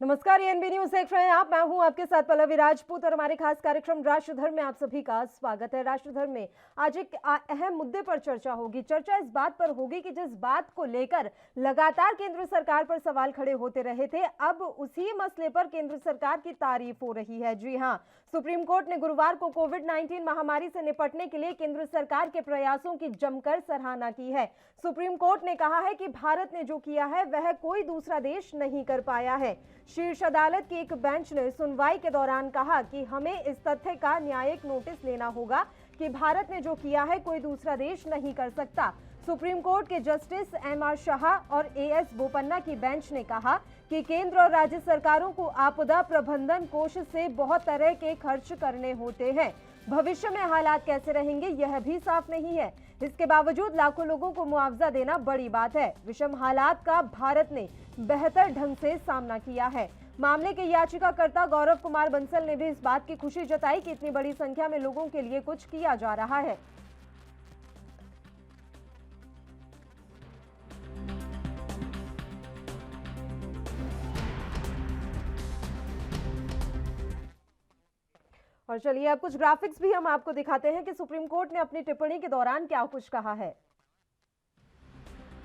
नमस्कार, ANB news देख रहे हैं आप। मैं हूं आपके साथ पल्लवी राजपूत और हमारे खास कार्यक्रम राष्ट्रधर्म में आप सभी का स्वागत है। राष्ट्रधर्म में आज एक अहम मुद्दे पर चर्चा होगी। चर्चा इस बात पर होगी कि जिस बात को लेकर लगातार केंद्र सरकार पर सवाल खड़े होते रहे थे, अब उसी मसले पर केंद्र सरकार की तारीफ हो रही है। जी हां, सुप्रीम कोर्ट ने गुरुवार को कोविड-19 महामारी से निपटने के लिए केंद्र सरकार के प्रयासों की जमकर सराहना की है। सुप्रीम कोर्ट ने कहा है कि भारत ने जो किया है वह कोई दूसरा देश नहीं कर पाया है। शीर्ष अदालत की एक बेंच ने सुनवाई के दौरान कहा कि हमें इस तथ्य का न्यायिक नोटिस लेना होगा कि भारत ने जो किया है कोई दूसरा देश नहीं कर सकता। सुप्रीम कोर्ट के जस्टिस एमआर शाह और एएस बोपन्ना की बेंच ने कहा कि केंद्र और राज्य सरकारों को आपदा प्रबंधन कोष से बहुत तरह के खर्च करने होते हैं। भविष्य में हालात कैसे रहेंगे यह भी साफ नहीं है। इसके बावजूद लाखों लोगों को मुआवजा देना बड़ी बात है। विषम हालात का भारत ने बेहतर ढंग से सामना किया है। मामले के याचिकाकर्ता गौरव कुमार बंसल ने भी इस बात की खुशी जताई कि इतनी बड़ी संख्या में लोगों के लिए कुछ किया जा रहा है। और चलिए अब कुछ ग्राफिक्स भी हम आपको दिखाते हैं कि सुप्रीम कोर्ट ने अपनी टिप्पणी के दौरान क्या कुछ कहा है।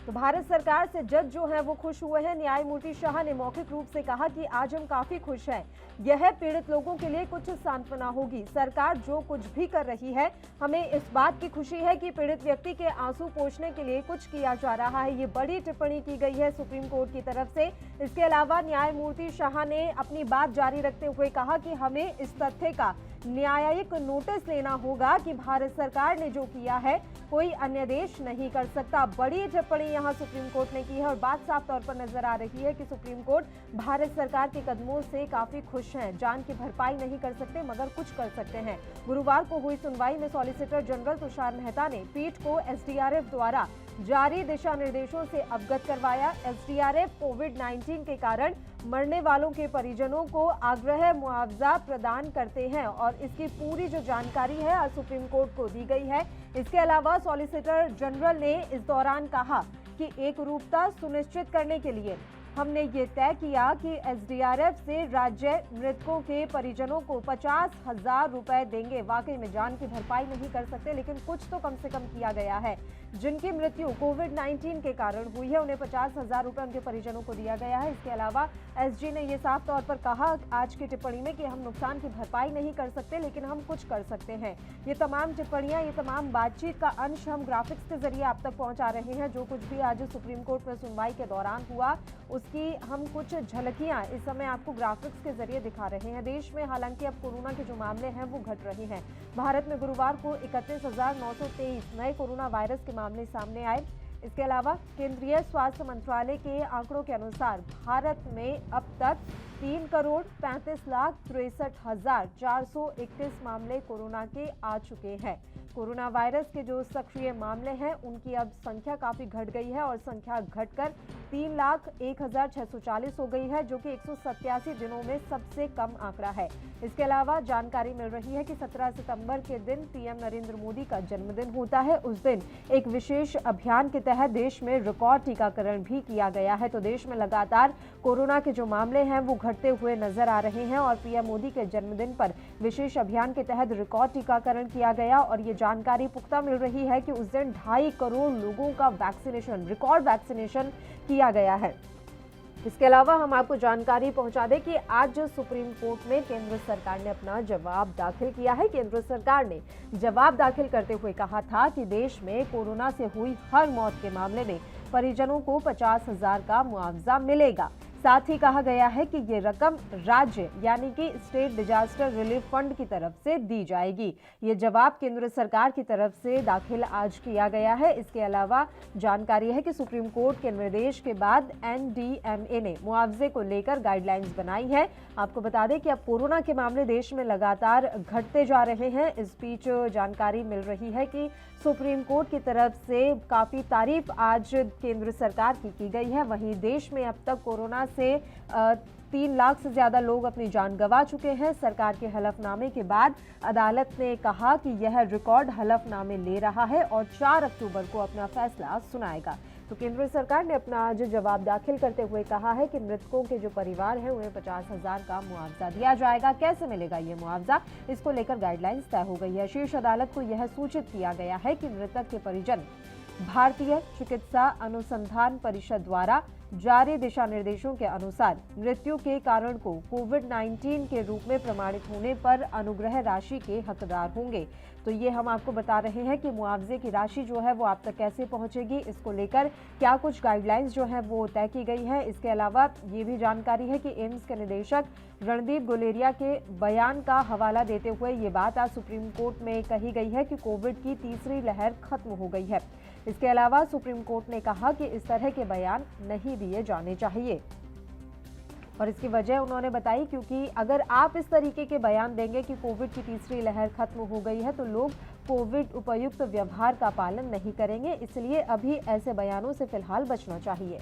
तो भारत सरकार से जज जो है वो खुश हुए हैं। न्यायमूर्ति शाह ने मौखिक रूप से कहा कि आज हम काफी खुश हैं। यह पीड़ित लोगों के लिए कुछ सांत्वना होगी। सरकार जो कुछ भी कर रही है, हमें इस बात की खुशी है कि पीड़ित व्यक्ति के आंसू पोंछने के लिए कुछ किया जा रहा है। ये बड़ी टिप्पणी की गई है सुप्रीम कोर्ट की तरफ से। इसके अलावा न्यायमूर्ति शाह ने अपनी बात जारी रखते हुए कहा कि हमें इस तथ्य का न्यायिक नोटिस लेना होगा कि भारत सरकार ने जो किया है कोई अन्य देश नहीं कर सकता। बड़ी टिप्पणी यहां सुप्रीम कोर्ट ने की है और बात साफ तौर पर नजर आ रही है कि सुप्रीम कोर्ट भारत सरकार के कदमों से काफी खुश हैं। जान की भरपाई नहीं कर सकते मगर कुछ कर सकते हैं। गुरुवार को हुई सुनवाई में सॉलिसिटर जनरल तुषार मेहता ने पीठ को एसडीआरएफ द्वारा जारी दिशा निर्देशों से अवगत करवाया। एसडीआरएफ कोविड-19 के कारण मरने वालों के परिजनों को आग्रह मुआवजा प्रदान करते हैं और इसकी पूरी जो जानकारी है आज सुप्रीम कोर्ट को दी गई है। इसके अलावा सॉलिसिटर जनरल ने इस दौरान कहा कि एकरूपता सुनिश्चित करने के लिए हमने ये तय किया कि एसडीआरएफ से राज्य मृतकों के परिजनों को 50,000 रुपए देंगे। वाकई में जान की भरपाई नहीं कर सकते लेकिन कुछ तो कम से कम किया गया है। जिनकी मृत्यु कोविड-19 के कारण हुई है उन्हें 50,000 रुपए उनके परिजनों को दिया गया है। इसके अलावा एसजी ने ये साफ तौर पर कहा आज की टिप्पणी में कि हम नुकसान की भरपाई नहीं कर सकते लेकिन हम कुछ कर सकते हैं। ये तमाम टिप्पणियां, ये तमाम बातचीत का अंश हम ग्राफिक्स के जरिए आप तक पहुंचा रहे हैं। जो कुछ भी आज सुप्रीम कोर्ट में सुनवाई के दौरान हुआ उसकी हम कुछ झलकियां इस समय आपको ग्राफिक्स के जरिए दिखा रहे हैं। देश में हालांकि अब कोरोना के जो मामले हैं वो घट रहे हैं। भारत में गुरुवार को 31,923 नए कोरोना वायरस के मामले सामने आए। इसके अलावा केंद्रीय स्वास्थ्य मंत्रालय के आंकड़ों के अनुसार भारत में अब तक 3,35,63,431 मामले कोरोना के आ चुके हैं। कोरोना वायरस के जो सक्रिय मामले हैं उनकी अब संख्या काफी घट गई है और संख्या घटकर 3,01,640 हो गई है, जो कि 187 दिनों में सबसे कम आंकड़ा है। इसके अलावा जानकारी मिल रही है कि 17 सितंबर के दिन पीएम नरेंद्र मोदी का जन्मदिन होता है। उस दिन एक विशेष अभियान के तहत देश में रिकॉर्ड टीकाकरण भी किया गया है। तो देश में लगातार कोरोना के जो मामले हैं वो घटते हुए नजर आ रहे हैं और पीएम मोदी के जन्मदिन पर विशेष अभियान के तहत रिकॉर्ड टीकाकरण किया गया और ये जानकारी पुख्ता मिल रही है कि उस दिन 2.5 करोड़ लोगों का वैक्सीनेशन, रिकॉर्ड वैक्सीनेशन किया गया है। इसके अलावा हम आपको जानकारी पहुंचा दें कि आज सुप्रीम कोर्ट में केंद्र सरकार ने अपना जवाब दाखिल किया है। केंद्र सरकार ने जवाब दाखिल करते हुए कहा था कि देश में कोरोना से हुई हर मौत के मामले में परिजनों को 50,000 का मुआवजा मिलेगा। साथ ही कहा गया है कि ये रकम राज्य यानी कि स्टेट डिजास्टर रिलीफ फंड की तरफ से दी जाएगी। ये जवाब केंद्र सरकार की तरफ से दाखिल आज किया गया है। इसके अलावा जानकारी है कि सुप्रीम कोर्ट के निर्देश के बाद एनडीएमए ने मुआवजे को लेकर गाइडलाइंस बनाई है। आपको बता दें कि अब कोरोना के मामले देश में लगातार घटते जा रहे हैं। इस बीच जानकारी मिल रही है कि सुप्रीम कोर्ट की तरफ से काफी तारीफ आज केंद्र सरकार की गई है। वहीं देश में अब तक कोरोना से 3 लाख से ज्यादा लोग अपनी जान गंवा चुके हैं। सरकार के हलफनामे के बाद अदालत ने कहा कि यह रिकॉर्ड हलफनामे ले रहा है और 4 अक्टूबर को अपना फैसला सुनाएगा। तो केंद्र सरकार ने अपना आज जवाब दाखिल करते हुए कहा है कि मृतकों के जो परिवार है उन्हें 50,000 का मुआवजा दिया जाएगा। कैसे मिलेगा ये मुआवजा, इसको लेकर गाइडलाइंस तय हो गई है। शीर्ष अदालत को यह सूचित किया गया है कि मृतक के परिजन भारतीय चिकित्सा अनुसंधान परिषद द्वारा जारी दिशा निर्देशों के अनुसार मृत्यु के कारण को कोविड-19 के रूप में प्रमाणित होने पर अनुग्रह राशि के हकदार होंगे। तो ये हम आपको बता रहे हैं कि मुआवजे की राशि जो है वो आप तक कैसे पहुंचेगी, इसको लेकर क्या कुछ गाइडलाइंस जो है वो तय की गई है। इसके अलावा ये भी जानकारी है कि एम्स के निदेशक रणदीप गुलेरिया के बयान का हवाला देते हुए ये बात आज सुप्रीम कोर्ट में कही गई है कि कोविड की तीसरी लहर खत्म हो गई है। इसके अलावा सुप्रीम कोर्ट ने कहा कि इस तरह के बयान नहीं दिए जाने चाहिए और इसकी वजह उन्होंने बताई, क्योंकि अगर आप इस तरीके के बयान देंगे कि कोविड की तीसरी लहर खत्म हो गई है तो लोग कोविड उपयुक्त व्यवहार का पालन नहीं करेंगे, इसलिए अभी ऐसे बयानों से फिलहाल बचना चाहिए।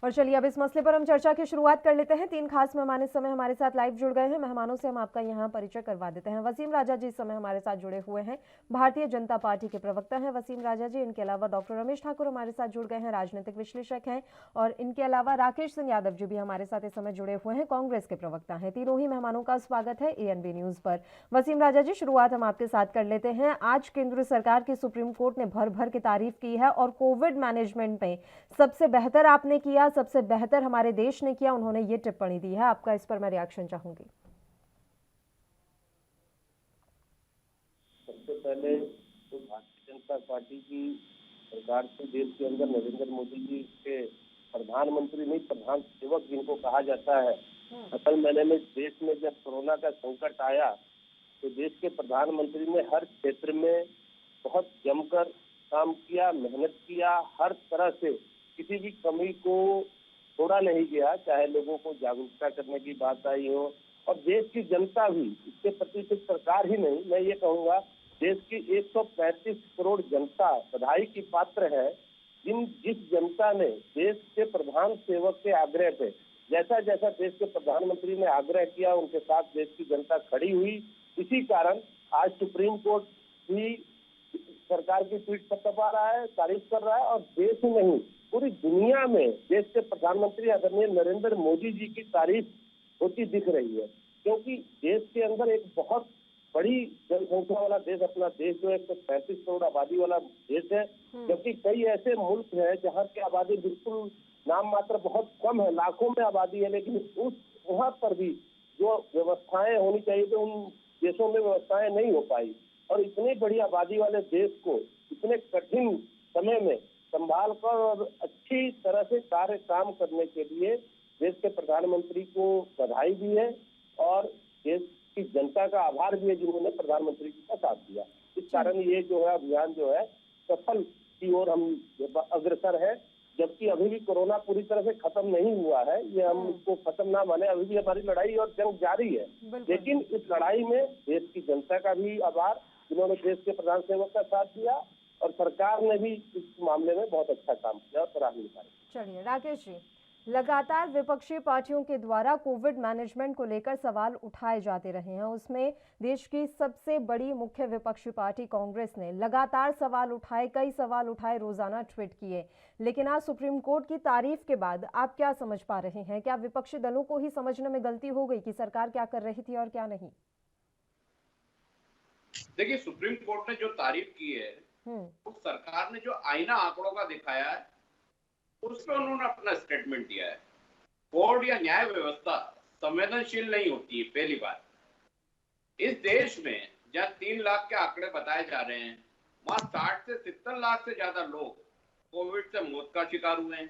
और चलिए अब इस मसले पर हम चर्चा की शुरुआत कर लेते हैं। 3 खास मेहमान इस समय हमारे साथ लाइव जुड़ गए हैं। मेहमानों से हम आपका यहां परिचय करवा देते हैं। वसीम राजा जी इस समय हमारे साथ जुड़े हुए हैं, भारतीय जनता पार्टी के प्रवक्ता हैं वसीम राजा जी। इनके अलावा डॉक्टर रमेश ठाकुर हमारे साथ जुड़ गए हैं, राजनीतिक विश्लेषक हैं। और इनके अलावा राकेश सिंह यादव जी भी हमारे साथ इस समय जुड़े हुए हैं, कांग्रेस के प्रवक्ता हैं। तीनों ही मेहमानों का स्वागत है ANB न्यूज पर। वसीम राजा जी, शुरुआत हम आपके साथ कर लेते हैं। आज केंद्र सरकार की सुप्रीम कोर्ट ने भर भर की तारीफ की है और कोविड मैनेजमेंट में सबसे बेहतर आपने किया, सबसे बेहतर हमारे देश ने किया, उन्होंने ये टिप्पणी दी है। आपका इस पर मैं रिएक्शन चाहूंगी। सबसे पहले तो भारतीय जनता पार्टी की सरकार से देश के अंदर नरेंद्र मोदी जी के प्रधानमंत्री नहीं, प्रधान सेवक जिनको कहा जाता है, असल मैंने में देश में जब कोरोना का संकट आया तो देश के प्रधानमंत्री ने हर क्षेत्र में बहुत जमकर काम किया, मेहनत किया, हर तरह से किसी भी कमी को छोड़ा नहीं गया, चाहे लोगों को जागरूकता करने की बात आई हो। और देश की जनता भी इसके प्रति सिर्फ सरकार ही नहीं, मैं ये कहूँगा देश की 135 करोड़ जनता बधाई की पात्र है। जिस जनता ने देश के प्रधान सेवक के आग्रह पे जैसा जैसा देश के प्रधानमंत्री ने आग्रह किया, उनके साथ देश की जनता खड़ी हुई। इसी कारण आज सुप्रीम कोर्ट भी सरकार की पीठ थपथपा रहा है, तारीफ कर रहा है। और देश ही नहीं, पूरी दुनिया में देश के प्रधानमंत्री आदरणीय नरेंद्र मोदी जी की तारीफ होती दिख रही है, क्योंकि देश के अंदर एक बहुत बड़ी जनसंख्या वाला देश, अपना देश जो 135 करोड़ आबादी वाला देश है, जबकि कई ऐसे मुल्क हैं जहाँ की आबादी बिल्कुल नाम मात्र बहुत कम है, लाखों में आबादी है, लेकिन वहाँ पर भी जो व्यवस्थाएं होनी चाहिए तो उन देशों में व्यवस्थाएं नहीं हो पाई। और इतनी बड़ी आबादी वाले देश को इतने कठिन समय में संभाल कर और अच्छी तरह से काम करने के लिए देश के प्रधानमंत्री को बधाई भी है और देश की जनता का आभार भी है जिन्होंने प्रधानमंत्री जी का साथ दिया। इस कारण ये जो है अभियान जो है सफल की ओर हम अग्रसर है, जबकि अभी भी कोरोना पूरी तरह से खत्म नहीं हुआ है। ये हम इसको खत्म ना माने, अभी भी हमारी लड़ाई और जंग जारी है। लेकिन इस लड़ाई में देश की जनता का भी आभार जिन्होंने देश के प्रधान सेवक का साथ दिया, और सरकार ने भी इस मामले में बहुत अच्छा काम किया और सराहनीय कार्य। चलिए राकेश जी, लगातार विपक्षी पार्टियों के द्वारा कोविड मैनेजमेंट को लेकर सवाल उठाए जाते रहे हैं। उसमें देश की सबसे बड़ी मुख्य विपक्षी पार्टी कांग्रेस ने लगातार सवाल उठाए, कई सवाल उठाए, रोजाना ट्वीट किए। लेकिन आज सुप्रीम कोर्ट की तारीफ के बाद आप क्या समझ पा रहे हैं? क्या विपक्षी दलों को ही समझने में गलती हो गई कि सरकार क्या कर रही थी और क्या नहीं? देखिए, सुप्रीम कोर्ट ने जो तारीफ की है उस सरकार ने जो आईना आंकड़ों का दिखाया है उसमें उन्होंने अपना स्टेटमेंट दिया है। कोर्ट या न्याय व्यवस्था संवेदनशील नहीं होती है। पहली बात, इस देश में जहां 3 लाख के आंकड़े बताए जा रहे हैं, वहां 60 से 70 लाख से ज्यादा लोग कोविड से मौत का शिकार हुए हैं।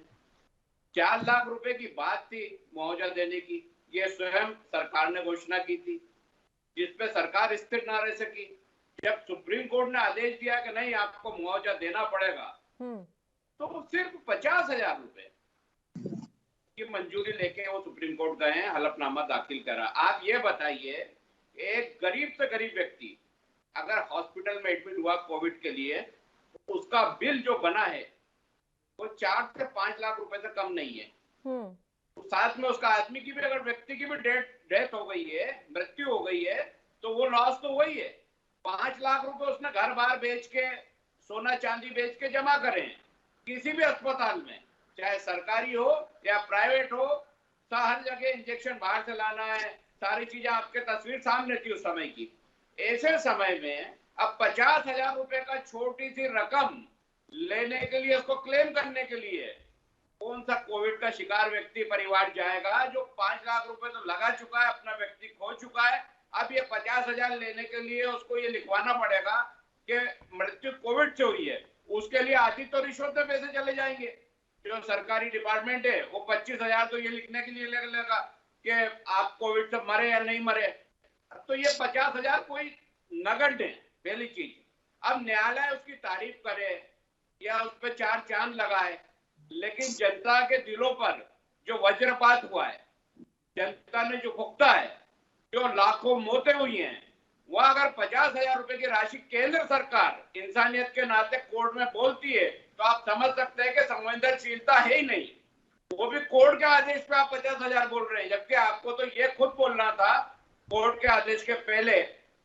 4 लाख रुपए की बात थी मुआवजा देने की, ये स्वयं सरकार ने घोषणा की थी, जिसपे सरकार स्थिर न रह सकी। जब सुप्रीम कोर्ट ने आदेश दिया कि नहीं आपको मुआवजा देना पड़ेगा, तो सिर्फ 50,000 रुपए की मंजूरी लेके वो सुप्रीम कोर्ट गए हैं, हलफनामा दाखिल करा। आप ये बताइए, एक गरीब से गरीब व्यक्ति अगर हॉस्पिटल में एडमिट हुआ कोविड के लिए, तो उसका बिल जो बना है वो 4 से 5 लाख रुपए से कम नहीं है। तो साथ में उसका आदमी की भी, अगर व्यक्ति की भी डेथ हो गई है, मृत्यु हो गई है, तो वो लॉस तो वही है। 5 लाख रुपए उसने घर बार बेच के, सोना चांदी बेच के जमा करे किसी भी अस्पताल में, चाहे सरकारी हो या प्राइवेट हो, हर जगह इंजेक्शन बाहर से लाना है, सारी चीजें आपके तस्वीर सामने थी उस समय की। ऐसे समय में अब 50,000 रुपए का छोटी सी रकम लेने के लिए, उसको क्लेम करने के लिए कौन सा कोविड का शिकार व्यक्ति परिवार जाएगा जो 5 लाख रुपए तो लगा चुका है, अपना व्यक्ति खो चुका है। अब ये 50,000 लेने के लिए उसको ये लिखवाना पड़ेगा कि मृत्यु कोविड से हुई है, उसके लिए आधी तो रिश्वत में पैसे चले जाएंगे। जो सरकारी डिपार्टमेंट है वो 25,000 तो ये लिखने के लिए लगेगा कि आप कोविड से मरे या नहीं मरे। तो ये 50,000 कोई नगद है, पहली चीज। अब न्यायालय उसकी तारीफ करे या उस पर 4 चांद लगाए, लेकिन जनता के दिलों पर जो वज्रपात हुआ है, जनता ने जो भुगता है, जो लाखों मौतें हुई हैं, वह अगर 50,000 रुपए की राशि केंद्र सरकार इंसानियत के नाते कोर्ट में बोलती है, तो आप समझ सकते हैं कि संवेदनशीलता है ही नहीं। वो भी कोर्ट के आदेश पे आप 50,000 बोल रहे हैं, जबकि आपको तो ये खुद बोलना था कोर्ट के आदेश के पहले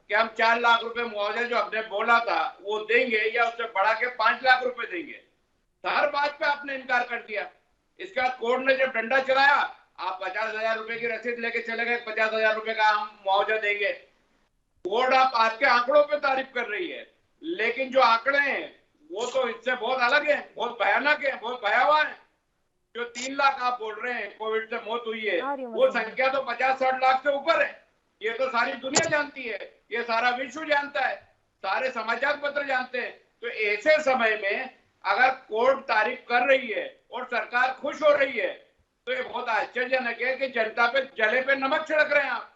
कि हम 4 लाख रुपए मुआवजा जो आपने बोला था वो देंगे या उससे बढ़ा के 5 लाख रुपए देंगे। हर बात पे आपने इनकार कर दिया। इसके बाद कोर्ट ने जब डंडा चलाया, आप 50,000 रुपए की रसीद लेके चले गए, 50,000 रुपए का हम मुआवजा देंगे। कोर्ट आप आपके आंकड़ों पे तारीफ कर रही है, लेकिन जो आंकड़े हैं वो तो इससे बहुत अलग है, बहुत भयानक है, बहुत भयावह है। जो 3 लाख आप बोल रहे हैं कोविड से मौत हुई है, वो संख्या तो 50-60 लाख से ऊपर है। ये तो सारी दुनिया जानती है, ये सारा विश्व जानता है, सारे समाचार पत्र जानते हैं। तो ऐसे समय में अगर कोर्ट तारीफ कर रही है और सरकार खुश हो रही है, तो ये बहुत आश्चर्यजनक है कि जनता पे जले पे नमक छिड़क रहे हैं आप।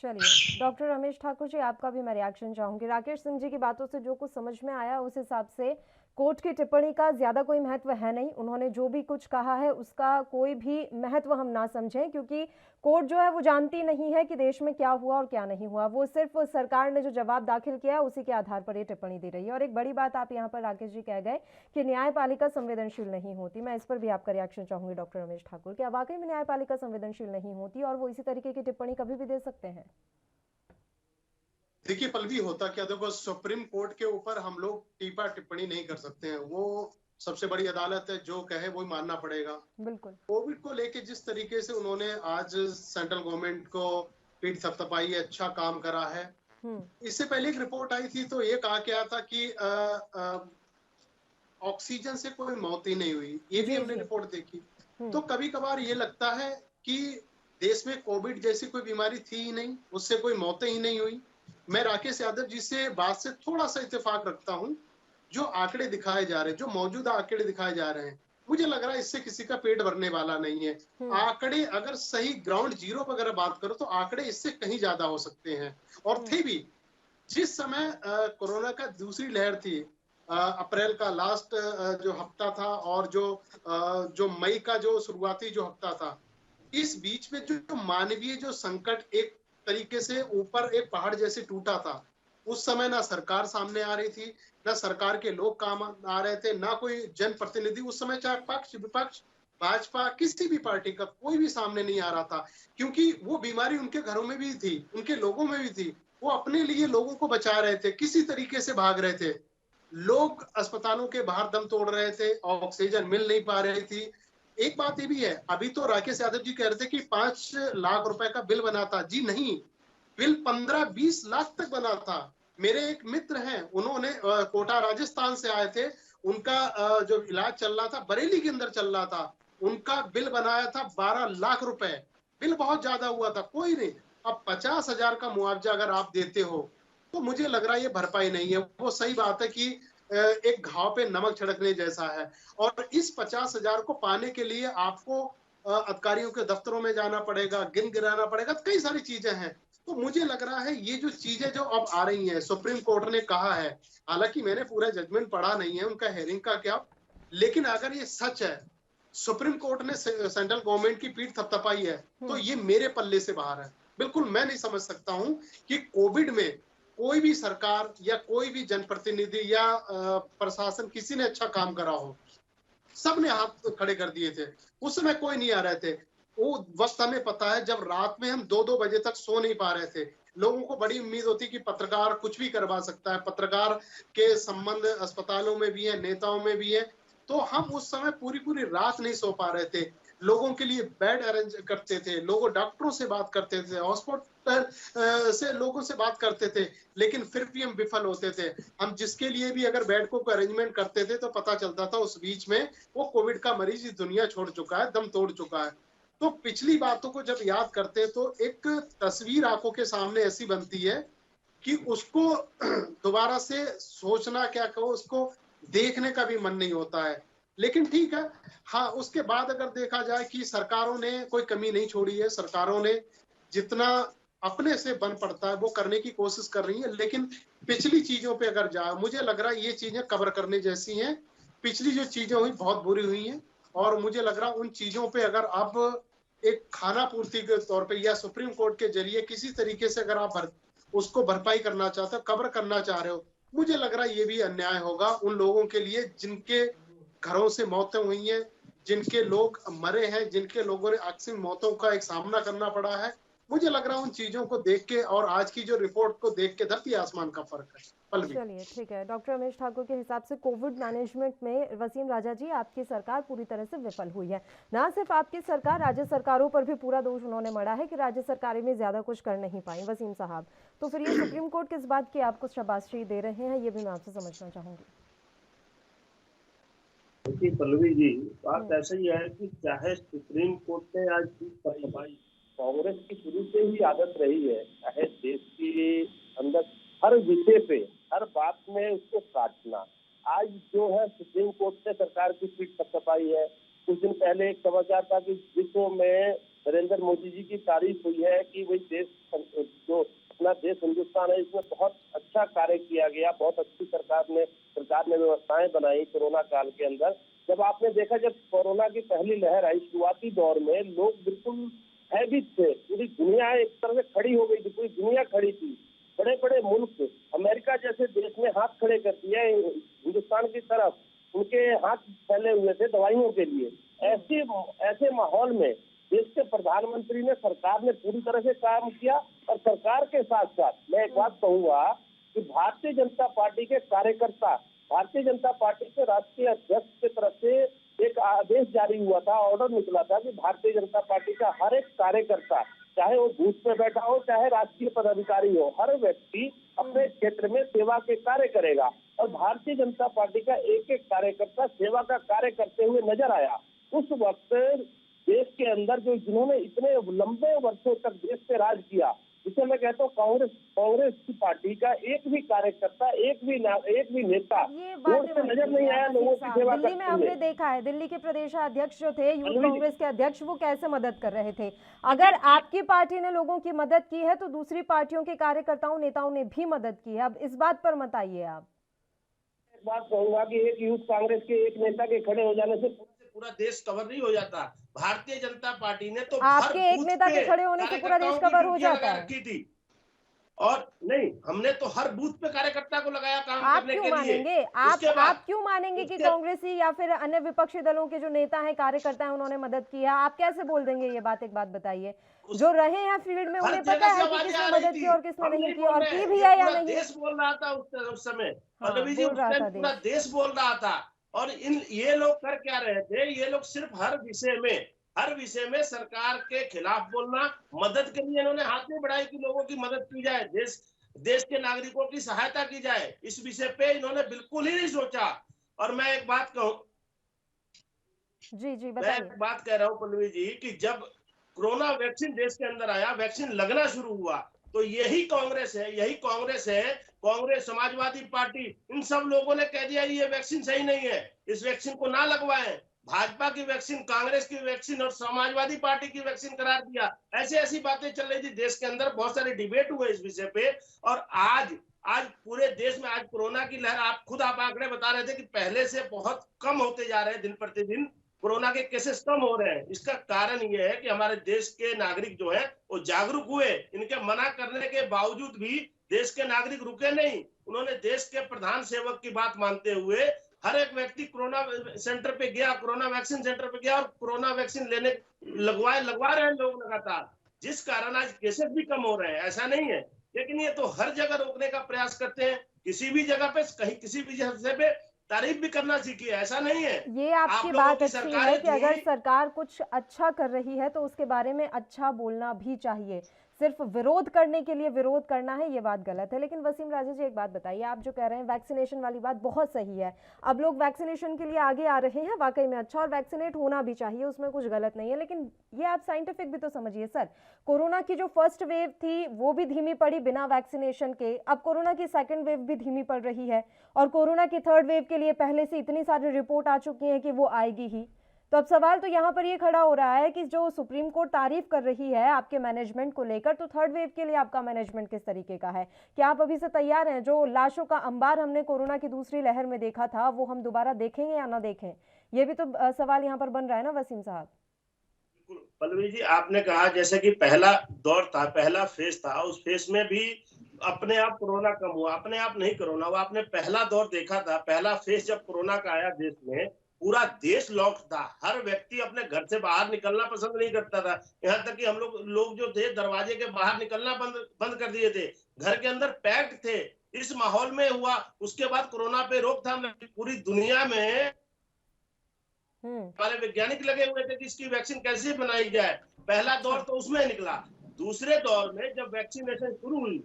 चलिए डॉक्टर रमेश ठाकुर जी, आपका भी मैं रिएक्शन चाहूंगी। राकेश सिंह जी की बातों से जो कुछ समझ में आया, उस हिसाब से कोर्ट की टिप्पणी का ज्यादा कोई महत्व है नहीं। उन्होंने जो भी कुछ कहा है उसका कोई भी महत्व हम ना समझें, क्योंकि कोर्ट जो है वो जानती नहीं है कि देश में क्या हुआ और क्या नहीं हुआ। वो सिर्फ सरकार ने जो जवाब दाखिल किया है उसी के आधार पर ये टिप्पणी दे रही है। और एक बड़ी बात आप यहाँ पर राकेश जी कह गए कि न्यायपालिका संवेदनशील नहीं होती। मैं इस पर भी आपका रिएक्शन चाहूंगी डॉक्टर रमेश ठाकुर, क्या वाकई में न्यायपालिका संवेदनशील नहीं होती और वो इसी तरीके की टिप्पणी कभी भी दे सकते हैं? देखिए पल्लवी, होता क्या, देखो सुप्रीम कोर्ट के ऊपर हम लोग टीपा टिप्पणी नहीं कर सकते हैं। वो सबसे बड़ी अदालत है, जो कहे वो मानना पड़ेगा। बिल्कुल। कोविड को लेके जिस तरीके से उन्होंने आज सेंट्रल गवर्नमेंट को पीठ थपथपाई, अच्छा काम करा है। इससे पहले एक रिपोर्ट आई थी तो ये कहा गया था कि ऑक्सीजन से कोई मौत ही नहीं हुई, ये भी हमने रिपोर्ट देखी। तो कभी कभार ये लगता है कि देश में कोविड जैसी कोई बीमारी थी ही नहीं, उससे कोई मौतें ही नहीं हुई। मैं राकेश यादव जी से बात से थोड़ा सा इत्तेफाक रखता हूं। जो आंकड़े दिखाए जा रहे हैं, जो मौजूदा आंकड़े दिखाए जा रहे हैं, मुझे लग रहा है इससे किसी का पेट भरने वाला नहीं है। आंकड़े अगर सही ग्राउंड जीरो पर अगर बात करो तो आंकड़े इससे कहीं ज्यादा हो सकते हैं। और थे भी। जिस समय कोरोना का दूसरी लहर थी, अप्रैल का लास्ट जो हफ्ता था और जो मई का जो शुरुआती जो हफ्ता था, इस बीच में जो मानवीय जो संकट एक तरीके से ऊपर एक पहाड़ जैसे टूटा था, उस समय ना सरकार सामने आ रही थी, ना सरकार के लोग काम आ रहे थे, ना कोई जनप्रतिनिधि उस समय, चाहे पक्ष विपक्ष भाजपा किसी भी पार्टी का कोई भी सामने नहीं आ रहा था, क्योंकि वो बीमारी उनके घरों में भी थी, उनके लोगों में भी थी। वो अपने लिए लोगों को बचा रहे थे, किसी तरीके से भाग रहे थे। लोग अस्पतालों के बाहर दम तोड़ रहे थे, ऑक्सीजन मिल नहीं पा रही थी। एक बात ये भी है, अभी तो राकेश यादव जी कह रहे थे कि 5 लाख रुपए का बिल बना था। जी नहीं, बिल 15-20 लाख तक बना था। मेरे एक मित्र हैं, उन्होंने कोटा राजस्थान से आए थे, उनका जो इलाज चल रहा था बरेली के अंदर चल रहा था, उनका बिल बनाया था 12 लाख रुपए। बिल बहुत ज्यादा हुआ था, कोई नहीं। अब 50,000 का मुआवजा अगर आप देते हो तो मुझे लग रहा है ये भरपाई नहीं है। वो सही बात है कि एक घाव पे नमक छिड़कने जैसा है। और इस 50,000 को पाने के लिए आपको अधिकारियों के दफ्तरों में जाना पड़ेगा, गिराना पड़ेगा, कई सारी चीजें हैं। तो मुझे लग रहा है ये जो चीजें जो अब आ रही हैं, सुप्रीम कोर्ट ने कहा है, हालांकि मैंने पूरा जजमेंट पढ़ा नहीं है उनका हेयरिंग का क्या, लेकिन अगर ये सच है, सुप्रीम कोर्ट ने सेंट्रल गवर्नमेंट की पीठ थपथपाई है, तो ये मेरे पल्ले से बाहर है। बिल्कुल मैं नहीं समझ सकता हूं कि कोविड में कोई भी सरकार या कोई भी जनप्रतिनिधि या प्रशासन किसी ने अच्छा काम करा हो, सबने हाथ खड़े कर दिए थे। उस समय कोई नहीं आ रहे थे। वो वक्त हमें पता है जब रात में हम 2-2 बजे तक सो नहीं पा रहे थे। लोगों को बड़ी उम्मीद होती कि पत्रकार कुछ भी करवा सकता है, पत्रकार के संबंध अस्पतालों में भी है, नेताओं में भी है। तो हम उस समय पूरी रात नहीं सो पा रहे थे। लोगों के लिए बेड अरेंज करते थे, लोगों डॉक्टरों से बात करते थे, हॉस्पिटल से लोगों से बात करते थे, लेकिन फिर भी हम विफल होते थे। हम जिसके लिए भी अगर बेड को अरेंजमेंट करते थे तो पता चलता था उस बीच में वो कोविड का मरीज इस दुनिया छोड़ चुका है, दम तोड़ चुका है। तो पिछली बातों को जब याद करते तो एक तस्वीर आंखों के सामने ऐसी बनती है कि उसको दोबारा से सोचना क्या कहो, उसको देखने का भी मन नहीं होता है। लेकिन ठीक है, हाँ, उसके बाद अगर देखा जाए कि सरकारों ने कोई कमी नहीं छोड़ी है, सरकारों ने जितना अपने से बन पड़ता है वो करने की कोशिश कर रही है। लेकिन पिछली चीजों पे अगर जाए, मुझे लग रहा है ये चीजें कवर करने जैसी हैं। पिछली जो चीजें हुई बहुत बुरी हुई हैं, और मुझे लग रहा है उन चीजों पे अगर आप एक खाना पूर्ति के तौर पे या सुप्रीम कोर्ट के जरिए किसी तरीके से अगर आप उसको भरपाई करना चाहते हो, कवर करना चाह रहे हो, मुझे लग रहा है ये भी अन्याय होगा उन लोगों के लिए जिनके घरों से मौतें हुई हैं, जिनके लोग मरे हैं, जिनके लोगों ने अक्सर मौतों का एक सामना करना पड़ा है। मुझे लग रहा है उन चीजों को देख के और आज की जो रिपोर्ट को देख के धरती आसमान का फर्क है। चलिए ठीक है, डॉक्टर रमेश ठाकुर के हिसाब से कोविड मैनेजमेंट में वसीम राजा जी आपकी सरकार पूरी तरह से विफल हुई है। ना सिर्फ आपकी सरकार, राज्य सरकारों पर भी पूरा दोष उन्होंने मढ़ा है कि राज्य सरकारें में ज्यादा कुछ कर नहीं पाई। वसीम साहब, तो फिर ये सुप्रीम कोर्ट किस बात की आपको शाबाशी दे रहे हैं, ये भी मैं आपसे समझना चाहूंगी। देखिए पल्लवी जी, बात ऐसा ही है कि चाहे सुप्रीम कोर्ट ने आज कांग्रेस की शुरू से ही आदत रही है, चाहे देश के अंदर हर विषय पे, हर बात में उसको काटना। आज जो है सुप्रीम कोर्ट ने सरकार की पीठ थपथपाई है। कुछ दिन पहले एक समाचार था कि विश्व में नरेंद्र मोदी जी की तारीफ हुई है कि वही देश, जो अपना देश हिंदुस्तान है, इसमें बहुत अच्छा कार्य किया गया, बहुत अच्छी सरकार ने व्यवस्थाएं बनाई कोरोना काल के अंदर। जब आपने देखा, जब कोरोना की पहली लहर आई, शुरुआती दौर में लोग बिल्कुल भयभीत थे, पूरी दुनिया एक तरह से खड़ी हो गई थी, पूरी दुनिया खड़ी थी। बड़े बड़े मुल्क, अमेरिका जैसे देश ने हाथ खड़े कर दिए हिंदुस्तान की तरफ, उनके हाथ फैले हुए थे दवाइयों के लिए। ऐसे माहौल में देश के प्रधानमंत्री ने, सरकार ने पूरी तरह से काम किया। और सरकार के साथ साथ मैं एक बात कहूंगा कि भारतीय जनता पार्टी के कार्यकर्ता, भारतीय जनता पार्टी के राष्ट्रीय अध्यक्ष की तरफ से एक आदेश जारी हुआ था, ऑर्डर निकला था कि भारतीय जनता पार्टी का हर एक कार्यकर्ता, चाहे वो बूथ पे बैठा हो, चाहे राष्ट्रीय पदाधिकारी हो, हर व्यक्ति अपने क्षेत्र में सेवा के कार्य करेगा। और भारतीय जनता पार्टी का एक एक कार्यकर्ता सेवा का कार्य करते हुए नजर आया। उस वक्त देश के अंदर जो जिन्होंने इतने लंबे वर्षों तक देश पे राज किया, जिसे मैं कहता हूँ कांग्रेस की पार्टी का एक भी कार्यकर्ता, एक भी नेता से नजर नहीं आया लोगों की सेवा करते हुए। दिल्ली में हमने देखा है, दिल्ली के प्रदेशाध्यक्ष जो थे यूथ कांग्रेस के अध्यक्ष, वो कैसे मदद कर रहे थे। अगर आपकी पार्टी ने लोगों की मदद की है तो दूसरी पार्टियों के कार्यकर्ताओं, नेताओं ने भी मदद की है। अब इस बात पर मत आइए आप। एक बात कहूंगा कि एक यूथ कांग्रेस के एक नेता के खड़े हो जाने से पूरा देश कवर नहीं हो जाता। भारतीय जनता पार्टी ने तो आपके एक नेता के खड़े होने से पूरा देश कवर हो जाता है। थी। और नहीं, हमने तो हर बूथ पे कार्यकर्ता को लगाया काम करने के लिए। आप क्यों मानेंगे कि कांग्रेसी या फिर अन्य विपक्षी दलों के जो नेता हैं, कार्यकर्ता हैं, उन्होंने मदद की है? आप कैसे बोल देंगे ये बात? एक बात बताइए, जो रहे हैं फील्ड में उन्हें पता है कि किसने मदद की और किसने नहीं की, और की भी है या नहीं। देश बोल रहा था उस समय, पूरा देश बोल रहा था। और ये लोग कर क्या रहे थे? ये लोग सिर्फ हर विषय में सरकार के खिलाफ बोलना, मदद के लिए इन्होंने हाथ नहीं बढ़ाई कि लोगों की मदद की जाए, देश के नागरिकों की सहायता की जाए। इस विषय पे इन्होंने बिल्कुल ही नहीं सोचा। और मैं एक बात कहूं, जी मैं एक बात कह रहा हूं पल्लवी जी, कि जब कोरोना वैक्सीन देश के अंदर आया, वैक्सीन लगना शुरू हुआ, तो यही कांग्रेस है, कांग्रेस, समाजवादी पार्टी, इन सब लोगों ने कह दिया ये वैक्सीन सही नहीं है, इस वैक्सीन को ना लगवाएं। भाजपा की वैक्सीन, कांग्रेस की वैक्सीन और समाजवादी पार्टी की वैक्सीन करार दिया। ऐसी बातें चल रही थी देश के अंदर, बहुत सारे डिबेट हुए इस विषय पे। और आज पूरे देश में आज कोरोना की लहर, आप आंकड़े बता रहे थे कि पहले से बहुत कम होते जा रहे हैं दिन प्रतिदिन। कोरोना के केसेस कम हो रहे हैं। इसका कारण ये है कि हमारे देश के नागरिक जो है वो जागरूक हुए। इनके मना करने के बावजूद भी देश के नागरिक रुके नहीं। उन्होंने देश के प्रधान सेवक की बात मानते हुए हर एक व्यक्ति कोरोना सेंटर पे गया, कोरोना वैक्सीन सेंटर पे गया और कोरोना वैक्सीन लेने लगवा रहे हैं लोग लगातार, जिस कारण आज केसेस भी कम हो रहे हैं। ऐसा नहीं है, लेकिन ये तो हर जगह रोकने का प्रयास करते हैं। किसी भी जगह पे कहीं किसी भी जगह पे तारीफ भी करना सीखिए, ऐसा नहीं है। ये आपकी बात अच्छी है कि अगर सरकार कुछ अच्छा कर रही है तो उसके बारे में अच्छा बोलना भी चाहिए, सिर्फ विरोध करने के लिए विरोध करना है ये बात गलत है। लेकिन वसीम राजा जी एक बात बताइए, आप जो कह रहे हैं वैक्सीनेशन वाली बात बहुत सही है, अब लोग वैक्सीनेशन के लिए आगे आ रहे हैं, वाकई में अच्छा, और वैक्सीनेट होना भी चाहिए, उसमें कुछ गलत नहीं है। लेकिन ये आप साइंटिफिक भी तो समझिए सर, कोरोना की जो फर्स्ट वेव थी वो भी धीमी पड़ी बिना वैक्सीनेशन के, अब कोरोना की सेकेंड वेव भी धीमी पड़ रही है, और कोरोना की थर्ड वेव के लिए पहले से इतनी सारी रिपोर्ट आ चुकी है कि वो आएगी ही। तो अब सवाल तो यहाँ पर ये खड़ा हो रहा है कि जो सुप्रीम कोर्ट तारीफ कर रही है आपके मैनेजमेंट को लेकर, तो थर्ड वेव के लिए आपका मैनेजमेंट किस तरीके का है? क्या आप अभी से तैयार हैं? जो लाशों का अंबार हमने कोरोना की दूसरी लहर में देखा था वो हम दोबारा देखेंगे या ना देखें, ये भी तो सवाल यहाँ पर बन रहा है ना वसीम साहब। पल्लवी जी, आपने कहा जैसे कि पहला दौर था, पहला फेज था, उस फेज में भी अपने आप कोरोना कम हुआ, अपने आप नहीं कोरोना हुआ। आपने पहला दौर देखा था, पहला फेज जब कोरोना का आया देश में, पूरा देश लॉक था, हर व्यक्ति अपने घर से बाहर निकलना पसंद नहीं करता था। यहाँ तक कि हम लोग जो थे दरवाजे के बाहर निकलना बंद कर दिए थे, घर के अंदर पैक्ड थे। इस माहौल में हुआ, उसके बाद कोरोना पे रोकथाम पूरी दुनिया में हमारे वैज्ञानिक लगे हुए थे कि इसकी वैक्सीन कैसे बनाई जाए। पहला दौर तो उसमें निकला। दूसरे दौर में जब वैक्सीनेशन शुरू हुई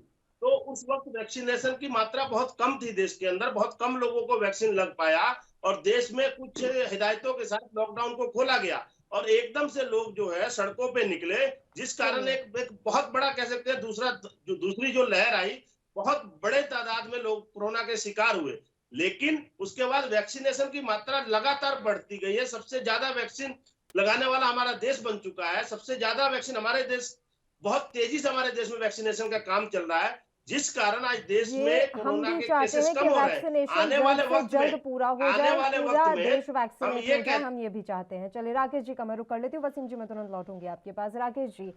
तो उस वक्त वैक्सीनेशन की मात्रा बहुत कम थी देश के अंदर, बहुत कम लोगों को वैक्सीन लग पाया और देश में कुछ हिदायतों के साथ लॉकडाउन को खोला गया और एकदम से लोग जो है सड़कों पे निकले, जिस कारण एक बहुत बड़ा कह सकते हैं दूसरी जो लहर आई, बहुत बड़े तादाद में लोग कोरोना के शिकार हुए। लेकिन उसके बाद वैक्सीनेशन की मात्रा लगातार बढ़ती गई है। सबसे ज्यादा वैक्सीन लगाने वाला हमारा देश बन चुका है। सबसे ज्यादा वैक्सीन हमारे देश, बहुत तेजी से हमारे देश में वैक्सीनेशन का काम चल रहा है, जिस कारण आज देश में कोरोना के केसेस कम हो रहे हैं। आने वाले वक्त में पूरा हो जाए, पूरा देश वैक्सीनेट हो जाए, हम ये भी चाहते हैं। चलिए राकेश जी का मैं रुक कर लेती हूँ, वसीम जी मैं तुरंत लौटूंगी आपके पास। राकेश जी,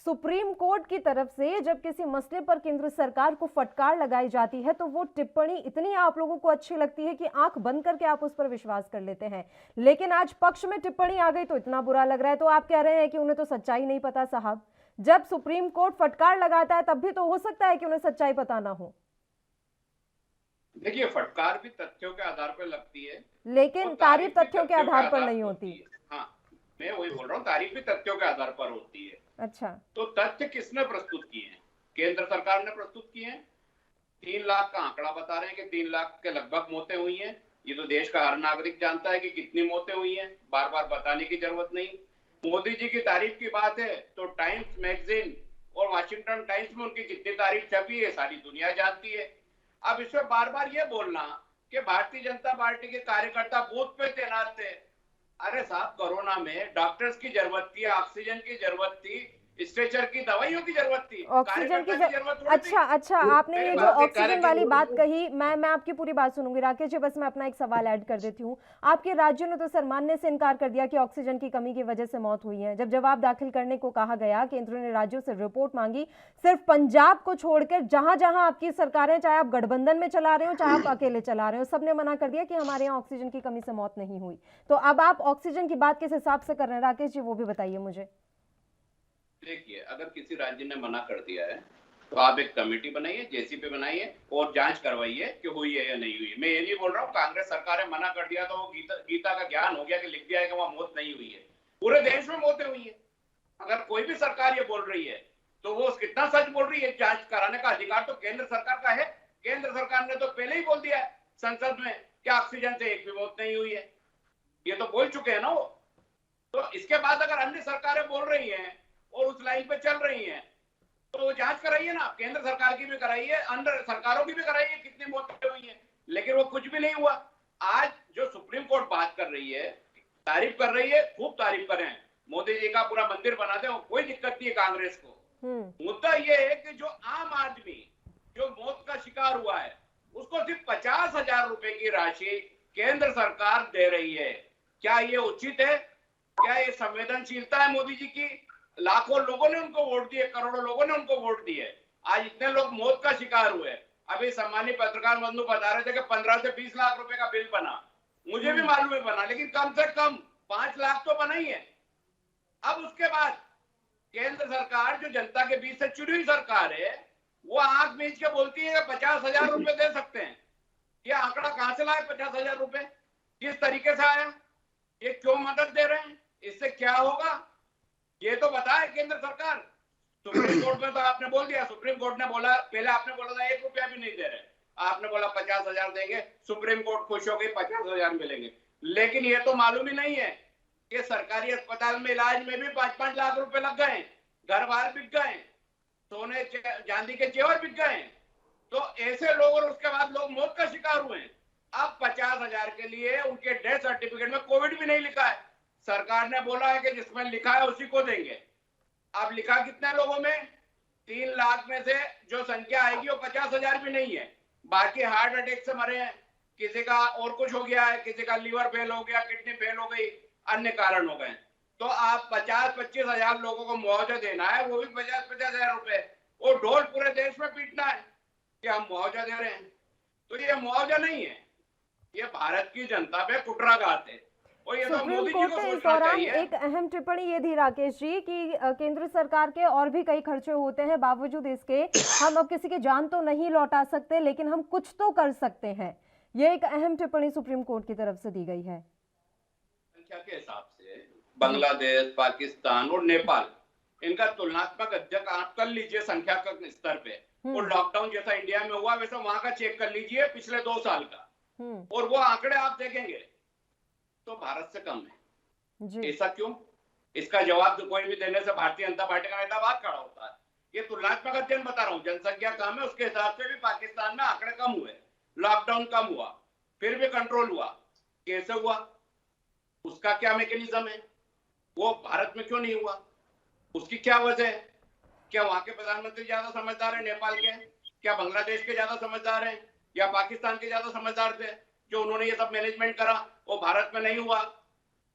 सुप्रीम कोर्ट की तरफ से जब किसी मसले पर केंद्र सरकार को फटकार लगाई जाती है तो वो टिप्पणी इतनी आप लोगों को अच्छी लगती है कि आंख बंद करके आप उस पर विश्वास कर लेते हैं, लेकिन आज पक्ष में टिप्पणी आ गई तो इतना बुरा लग रहा है। तो आप कह रहे हैं कि उन्हें तो सच्चाई नहीं पता। साहब, जब सुप्रीम कोर्ट फटकार लगाता है तब भी तो हो सकता है कि उन्हें सच्चाई पता ना हो। देखिए, फटकार भी तथ्यों के आधार पर लगती है, लेकिन तारीफ तथ्यों के आधार पर नहीं होती। हाँ, मैं वही बोल रहा हूँ, तारीफ भी तथ्यों के आधार पर होती है। अच्छा, तो तथ्य किसने प्रस्तुत किए हैं? केंद्र सरकार ने प्रस्तुत किए हैं। 3 लाख का आंकड़ा बता रहे हैं कि 3 लाख के लगभग मौतें हुई हैं। ये तो देश का हर नागरिक जानता है कि कितनी मौतें हुई हैं, बार बार बताने की जरूरत नहीं। मोदी जी की तारीफ की बात है तो टाइम्स मैगजीन और वाशिंगटन टाइम्स में उनकी कितनी तारीफ छपी है सारी दुनिया जानती है। अब इसमें बार बार ये बोलना कि भारतीय जनता पार्टी के कार्यकर्ता बूथ पे तैनात थे, अरे साहब, कोरोना में डॉक्टर्स की जरूरत थी, ऑक्सीजन की जरूरत थी, स्ट्रेचर की दवाइयों की जरूरत थी, ऑक्सीजन की जरूरत। अच्छा, आपने ये जो ऑक्सीजन वाली बात कही, मैं आपकी पूरी बात सुनूंगी राकेश जी, बस मैं अपना एक सवाल ऐड कर देती हूँ। आपके राज्य ने तो सर मानने से इनकार कर दिया कि ऑक्सीजन की कमी की वजह से मौत हुई है। जब जवाब दाखिल करने को कहा गया, केंद्र ने राज्यों से रिपोर्ट मांगी, सिर्फ पंजाब को छोड़कर जहां जहां आपकी सरकारें, चाहे आप गठबंधन में चला रहे हो चाहे आप अकेले चला रहे हो, सबने मना कर दिया कि हमारे यहाँ ऑक्सीजन की कमी से मौत नहीं हुई। तो अब आप ऑक्सीजन की बात किस हिसाब से कर रहे हैं राकेश जी, वो भी बताइए मुझे। देखिए, अगर किसी राज्य ने मना कर दिया है तो आप एक कमेटी बनाइए, जेसीपी बनाइए और जांच करवाइए कि हुई है या नहीं हुई। मैं ये नहीं बोल रहा हूँ कांग्रेस सरकार ने मना कर दिया तो वो गीता का ज्ञान हो गया कि लिख दिया है कि वहां मौत नहीं हुई है। पूरे देश में मौतें हुई है। अगर कोई भी सरकार ये बोल रही है तो वो कितना सच बोल रही है। जांच कराने का अधिकार तो केंद्र सरकार का है। केंद्र सरकार ने तो पहले ही बोल दिया है संसद में कि ऑक्सीजन से एक भी मौत नहीं हुई है, ये तो बोल चुके हैं ना वो। तो इसके बाद अगर अन्य सरकारें बोल रही हैं और उस लाइन पे चल रही हैं तो वो जांच कराइए ना, केंद्र सरकार की भी कराइए, अन्य सरकारों की भी कराइए कितनी मौतें हुई हैं। लेकिन वो कुछ भी नहीं हुआ। आज जो सुप्रीम कोर्ट बात कर रही है, तारीफ कर रही है, खूब तारीफ करें, मोदी जी का पूरा मंदिर बना दे, कोई दिक्कत नहीं है कांग्रेस को। मुद्दा ये है कि जो आम आदमी जो मौत का शिकार हुआ है उसको सिर्फ 50,000 रुपए की राशि केंद्र सरकार दे रही है। क्या ये उचित है? क्या ये संवेदनशीलता है मोदी जी की? लाखों लोगों ने उनको वोट दिए, करोड़ों लोगों ने उनको वोट दिए। आज इतने लोग मौत का शिकार हुए। अभी सम्मानित पत्रकार बंधु बता रहे थे कि 15 से 20 लाख रुपए का बिल बना। मुझे भी मालूम है बना, लेकिन कम से कम 5 लाख तो बना ही है। अब उसके बाद केंद्र सरकार जो जनता के बीच से चुनी हुई सरकार है, वो आंख मीच के बोलती है 50,000 रुपए दे सकते हैं। ये आंकड़ा कहां से लाए 50,000 रुपए? किस तरीके से आया? ये क्यों मदद दे रहे हैं? इससे क्या होगा ये तो बताए केंद्र सरकार। सुप्रीम कोर्ट में तो आपने बोल दिया, सुप्रीम कोर्ट ने बोला, पहले आपने बोला था 1 रुपया भी नहीं दे रहे, आपने बोला 50,000 देंगे, सुप्रीम कोर्ट खुश हो गई 50,000 मिलेंगे। लेकिन ये तो मालूम ही नहीं है कि सरकारी अस्पताल में इलाज में भी 5-5 लाख रुपए लग गए, घर बार बिक गए, सोने चांदी के जेवर बिक गए। तो ऐसे लोग और उसके बाद लोग मौत का शिकार हुए। अब 50,000 के लिए उनके डेथ सर्टिफिकेट में कोविड भी नहीं लिखा है। सरकार ने बोला है कि जिसमें लिखा है उसी को देंगे। अब लिखा कितने लोगों में? 3 लाख में से जो संख्या आएगी वो 50,000 भी नहीं है। बाकी हार्ट अटैक से मरे हैं, किसी का और कुछ हो गया है, किसी का लीवर फेल हो गया, किडनी फेल हो गई, अन्य कारण हो गए। तो आप 50-25,000 लोगों को मुआवजा देना है, वो भी 50-50,000 रुपए, वो ढोल पूरे देश में पीटना है कि हम मुआवजा दे रहे हैं। तो ये मुआवजा नहीं है, ये भारत की जनता पे कुटरा गाते हैं। सुप्रीम कोर्ट ने इस दौरान एक अहम टिप्पणी ये दी राकेश जी कि केंद्र सरकार के और भी कई खर्चे होते हैं, बावजूद इसके हम अब किसी की जान तो नहीं लौटा सकते, लेकिन हम कुछ तो कर सकते हैं। ये एक अहम टिप्पणी सुप्रीम कोर्ट की तरफ से दी गई है। संख्या के हिसाब से बांग्लादेश, पाकिस्तान और नेपाल, इनका तुलनात्मक अध्ययन आप कर लीजिए संख्या के स्तर पे, और लॉकडाउन जैसा इंडिया में हुआ वैसा वहां का चेक कर लीजिए पिछले 2 साल का, और वो आंकड़े आप देखेंगे तो भारत से कम है। ऐसा क्यों? इसका जवाब तो कोई भी देने से भारतीय जनता पार्टी का नेता बात खड़ा होता है। ये तुलनात्मक अध्ययन बता रहा हूँ, जनसंख्या कम है उसके हिसाब से भी पाकिस्तान में आंकड़े कम हुए, लॉकडाउन कम हुआ, फिर भी कंट्रोल हुआ। कैसे हुआ? उसका क्या मैकेनिज्म है? वो भारत में क्यों नहीं हुआ? उसकी क्या वजह है? क्या वहां के प्रधानमंत्री ज्यादा समझदार है नेपाल के? क्या बांग्लादेश के ज्यादा समझदार है? या पाकिस्तान के ज्यादा समझदार थे जो उन्होंने ये सब मैनेजमेंट करा, वो भारत में नहीं हुआ?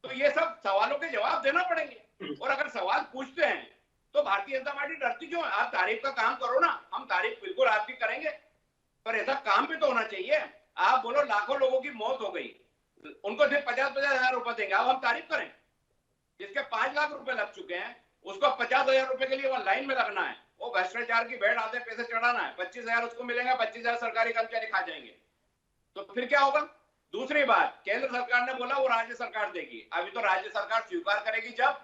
तो ये सब सवालों के जवाब देना पड़ेंगे। और अगर सवाल पूछते हैं तो भारतीय जनता पार्टी डरती क्यों है? आप तारीफ का काम करो ना, हम तारीफ बिल्कुल आपकी करेंगे, पर ऐसा काम भी तो होना चाहिए। आप बोलो लाखों लोगों की मौत हो गई, उनको सिर्फ 50,000 रुपए देंगे, अब हम तारीफ करें? जिसके 5 लाख रुपए लग चुके हैं उसको 50,000 रुपए के लिए वहां लाइन में लगना है, वो भ्रष्टाचार की भेड़ आधे पैसे चढ़ाना है, 25,000 उसको मिलेंगे, 25,000 सरकारी कर्मचारी खा जाएंगे। तो फिर क्या होगा? दूसरी बात, केंद्र सरकार ने बोला वो राज्य सरकार देगी, अभी तो राज्य सरकार स्वीकार करेगी जब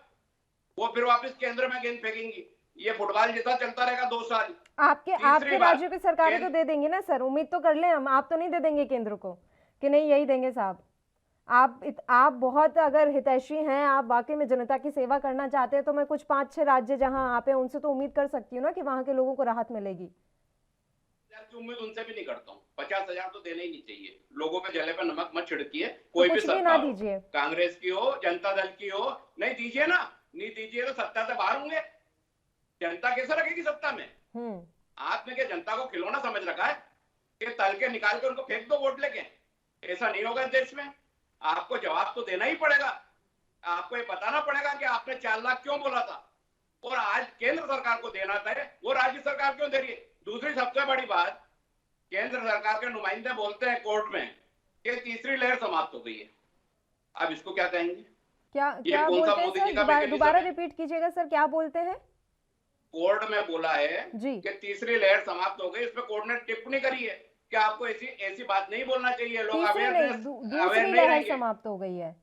वो फिर वापस केंद्र में गेंद फेंकेंगी। ये फुटबॉल जैसा चलता रहेगा 2 साल। आपके राज्यों की सरकारें तो दे देंगे ना सर, उम्मीद तो कर लें हम। आप तो नहीं दे देंगे केंद्र को कि नहीं यही देंगे साहब? आप बहुत अगर हितैषी हैं, आप वाकई में जनता की सेवा करना चाहते हैं, तो मैं कुछ 5-6 राज्य जहां आप हैं उनसे तो उम्मीद कर सकती हूँ ना कि वहां के लोगों को राहत मिलेगी। उम्मीद उनसे भी नहीं करता हूँ। 50,000 तो देना ही नहीं चाहिए। लोगों पे जले पे नमक मत छिड़किए। कोई भी सत्ता हो, कांग्रेस की हो, जनता दल की हो, नहीं दीजिए ना। नहीं दीजिए तो सत्ता से बाहर होंगे। जनता कैसे रखेगी सत्ता में? आपने क्या जनता को खिलौना समझ रखा है कि तल के निकाल के उनको फेंक दो वोट लेके? ऐसा नहीं होगा देश में। आपको जवाब तो देना ही पड़ेगा। आपको ये बताना पड़ेगा कि आपने 4 लाख क्यों बोला था, और आज केंद्र सरकार को देना था, वो राज्य सरकार क्यों दे रही है? दूसरी सबसे बड़ी बात, केंद्र सरकार के नुमाइंदे बोलते हैं कोर्ट में कि तीसरी लहर समाप्त हो गई है। अब इसको क्या कहेंगे? क्या बोलते हैं सर? दोबारा रिपीट कीजिएगा सर, क्या बोलते हैं? कोर्ट में बोला है कि तीसरी लहर समाप्त हो गई। इसमें कोर्ट ने टिप्पणी करी है कि आपको ऐसी बात नहीं बोलना चाहिए। लोग दूसरी लहर समाप्त हो गई है।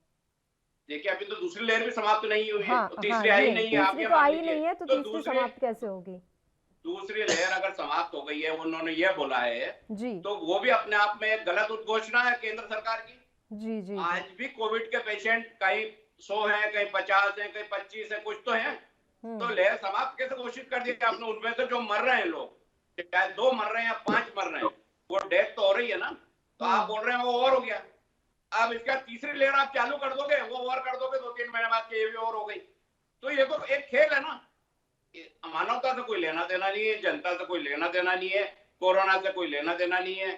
देखिए अभी तो दूसरी लहर भी समाप्त नहीं हुई है, हाँ, तो तीसरी आई नहीं है। तीसरी तो आई नहीं है, तो तीसरी समाप्त कैसे होगी? दूसरी लहर अगर समाप्त हो गई है, उन्होंने ये बोला है जी, तो वो भी अपने आप में एक गलत उद्घोषणा है केंद्र सरकार की। जी जी। आज भी कोविड के पेशेंट कहीं 100 हैं, कहीं 50 हैं, कहीं 25 हैं, कुछ तो हैं। तो लहर समाप्त कैसे घोषित कर दी आपने? उनमें से जो मर रहे हैं लोग, चाहे 2 मर रहे हैं या 5 मर रहे हैं, वो डेथ तो हो रही है ना। तो आप बोल रहे हैं वो और हो गया। अब इसका तीसरी लहर आप चालू कर दोगे, वो और कर दोगे 2-3 महीने बाद के ये भी और हो गई। तो ये तो एक खेल है ना। मानवता से कोई लेना देना नहीं है, जनता से कोई लेना देना नहीं है, कोरोना से कोई लेना देना नहीं है।